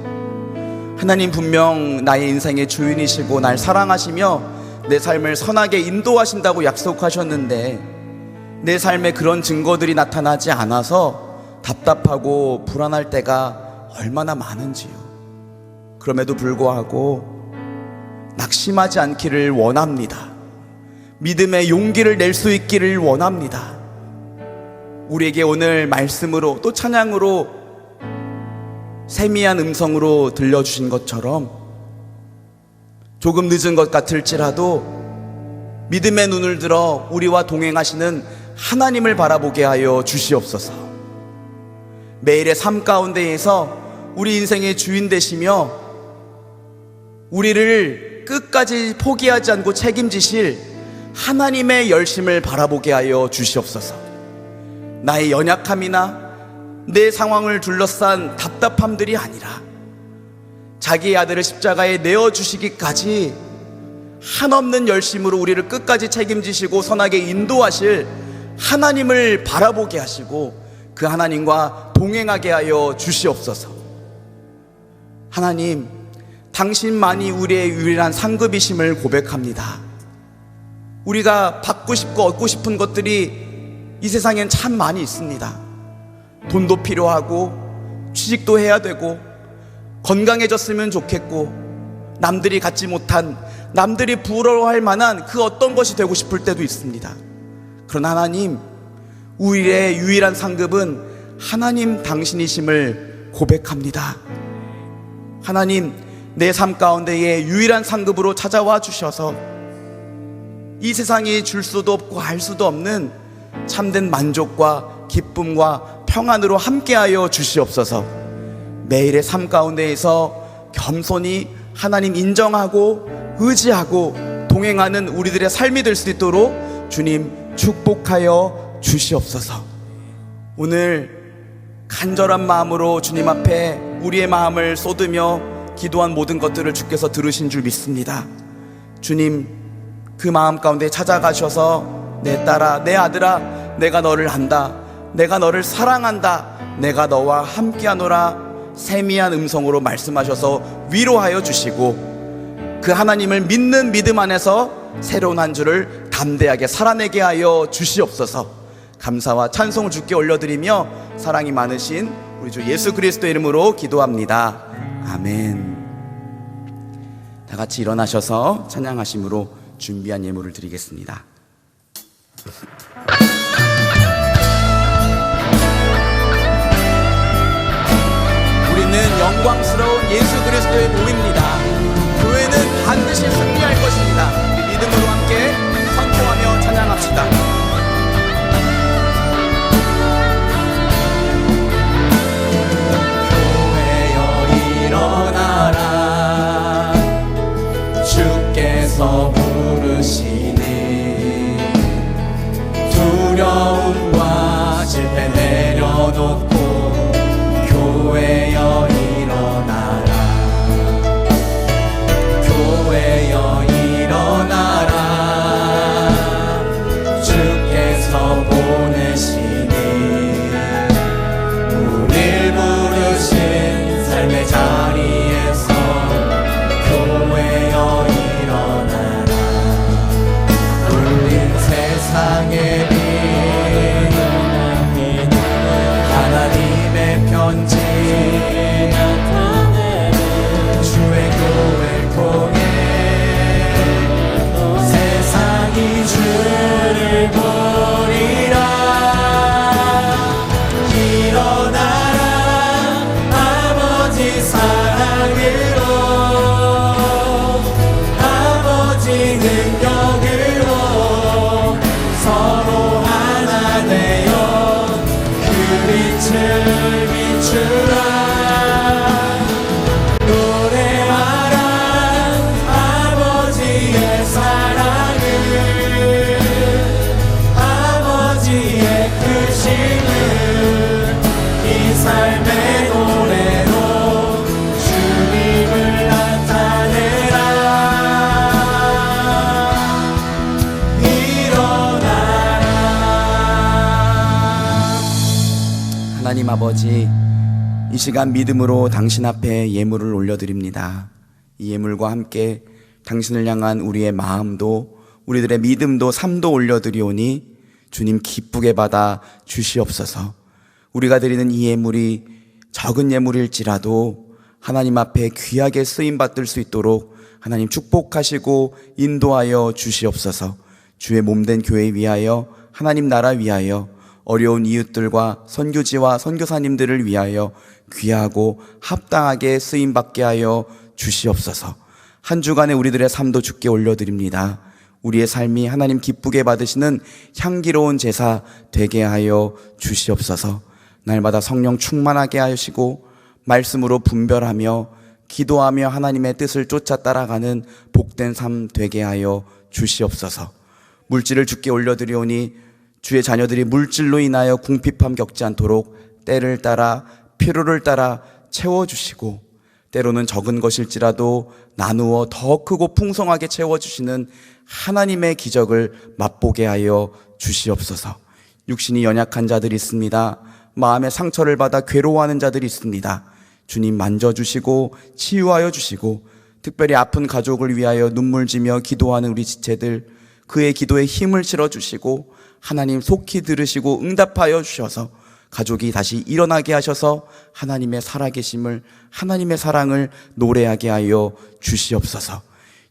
하나님, 분명 나의 인생의 주인이시고 날 사랑하시며 내 삶을 선하게 인도하신다고 약속하셨는데 내 삶에 그런 증거들이 나타나지 않아서 답답하고 불안할 때가 얼마나 많은지요. 그럼에도 불구하고 낙심하지 않기를 원합니다. 믿음의 용기를 낼 수 있기를 원합니다. 우리에게 오늘 말씀으로 또 찬양으로 세미한 음성으로 들려주신 것처럼 조금 늦은 것 같을지라도 믿음의 눈을 들어 우리와 동행하시는 하나님을 바라보게 하여 주시옵소서. 매일의 삶 가운데에서 우리 인생의 주인 되시며 우리를 끝까지 포기하지 않고 책임지실 하나님의 열심을 바라보게 하여 주시옵소서. 나의 연약함이나 내 상황을 둘러싼 답답함들이 아니라 자기의 아들을 십자가에 내어주시기까지 한없는 열심으로 우리를 끝까지 책임지시고 선하게 인도하실 하나님을 바라보게 하시고 그 하나님과 동행하게 하여 주시옵소서. 하나님, 당신만이 우리의 유일한 상급이심을 고백합니다. 우리가 받고 싶고 얻고 싶은 것들이 이 세상엔 참 많이 있습니다. 돈도 필요하고 취직도 해야 되고 건강해졌으면 좋겠고 남들이 갖지 못한 남들이 부러워할 만한 그 어떤 것이 되고 싶을 때도 있습니다. 그러나 하나님, 우리의 유일한 상급은 하나님 당신이심을 고백합니다. 하나님, 내 삶 가운데에 유일한 상급으로 찾아와 주셔서 이 세상이 줄 수도 없고 할 수도 없는 참된 만족과 기쁨과 평안으로 함께하여 주시옵소서. 매일의 삶 가운데에서 겸손히 하나님 인정하고 의지하고 동행하는 우리들의 삶이 될 수 있도록 주님 축복하여 주시옵소서. 오늘 간절한 마음으로 주님 앞에 우리의 마음을 쏟으며 기도한 모든 것들을 주께서 들으신 줄 믿습니다. 주님, 그 마음 가운데 찾아가셔서 내 딸아, 내 아들아, 내가 너를 안다, 내가 너를 사랑한다, 내가 너와 함께하노라 세미한 음성으로 말씀하셔서 위로하여 주시고 그 하나님을 믿는 믿음 안에서 새로운 한 주를 담대하게 살아내게 하여 주시옵소서. 감사와 찬송을 주께 올려드리며 사랑이 많으신 우리 주 예수 그리스도의 이름으로 기도합니다. 아멘. 다 같이 일어나셔서 찬양하심으로 준비한 예물을 드리겠습니다. 우리는 영광스러운 예수 그리스도의 몸입니다. 교회는 반드시 승리할 것입니다. 우리 믿음으로 함께 선포하며 찬양합시다. 교회여 일어나라, 주께서 부르시니 두려움과 실패 내려놓고 교회여 일어나라, 교회여 일어나라, 주께서 보내시니 우릴 부르신 삶의 자리에서 교회여 일어나라. 울린 세상에 하나님의 편지 주의 교회를 통해 세상이 주를 보리라. 일어나라, 아버지 사랑으로, 아버지 능력으로 서로 하나 되어 빛을 비추라. 노래하라 아버지의 사랑을, 아버지의 크심을 이 삶의 노래로 주님을 나타내라. 일어나라. 하나님 아버지, 이 시간 믿음으로 당신 앞에 예물을 올려드립니다. 이 예물과 함께 당신을 향한 우리의 마음도 우리들의 믿음도 삶도 올려드리오니 주님 기쁘게 받아 주시옵소서. 우리가 드리는 이 예물이 적은 예물일지라도 하나님 앞에 귀하게 쓰임받을 수 있도록 하나님 축복하시고 인도하여 주시옵소서. 주의 몸된 교회 위하여, 하나님 나라 위하여, 어려운 이웃들과 선교지와 선교사님들을 위하여 귀하고 합당하게 쓰임받게 하여 주시옵소서. 한 주간의 우리들의 삶도 주께 올려드립니다. 우리의 삶이 하나님 기쁘게 받으시는 향기로운 제사 되게 하여 주시옵소서. 날마다 성령 충만하게 하시고 말씀으로 분별하며 기도하며 하나님의 뜻을 쫓아 따라가는 복된 삶 되게 하여 주시옵소서. 물질을 주께 올려드리오니 주의 자녀들이 물질로 인하여 궁핍함 겪지 않도록 때를 따라 필요를 따라 채워주시고, 때로는 적은 것일지라도 나누어 더 크고 풍성하게 채워주시는 하나님의 기적을 맛보게 하여 주시옵소서. 육신이 연약한 자들이 있습니다. 마음의 상처를 받아 괴로워하는 자들이 있습니다. 주님 만져주시고 치유하여 주시고, 특별히 아픈 가족을 위하여 눈물지며 기도하는 우리 지체들, 그의 기도에 힘을 실어주시고 하나님 속히 들으시고 응답하여 주셔서 가족이 다시 일어나게 하셔서 하나님의 살아계심을, 하나님의 사랑을 노래하게 하여 주시옵소서.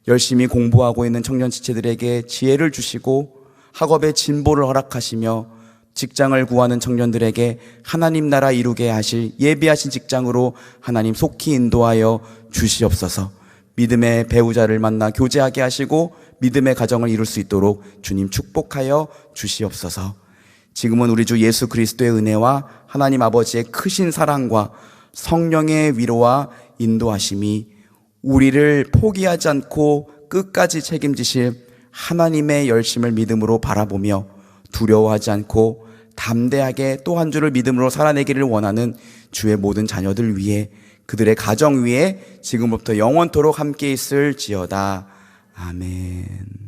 열심히 공부하고 있는 청년 지체들에게 지혜를 주시고 학업의 진보를 허락하시며 직장을 구하는 청년들에게 하나님 나라 이루게 하실 예비하신 직장으로 하나님 속히 인도하여 주시옵소서. 믿음의 배우자를 만나 교제하게 하시고 믿음의 가정을 이룰 수 있도록 주님 축복하여 주시옵소서. 지금은 우리 주 예수 그리스도의 은혜와 하나님 아버지의 크신 사랑과 성령의 위로와 인도하심이 우리를 포기하지 않고 끝까지 책임지실 하나님의 열심을 믿음으로 바라보며 두려워하지 않고 담대하게 또 한 주를 믿음으로 살아내기를 원하는 주의 모든 자녀들 위해 그들의 가정 위에 지금부터 영원토록 함께 있을지어다. 아멘.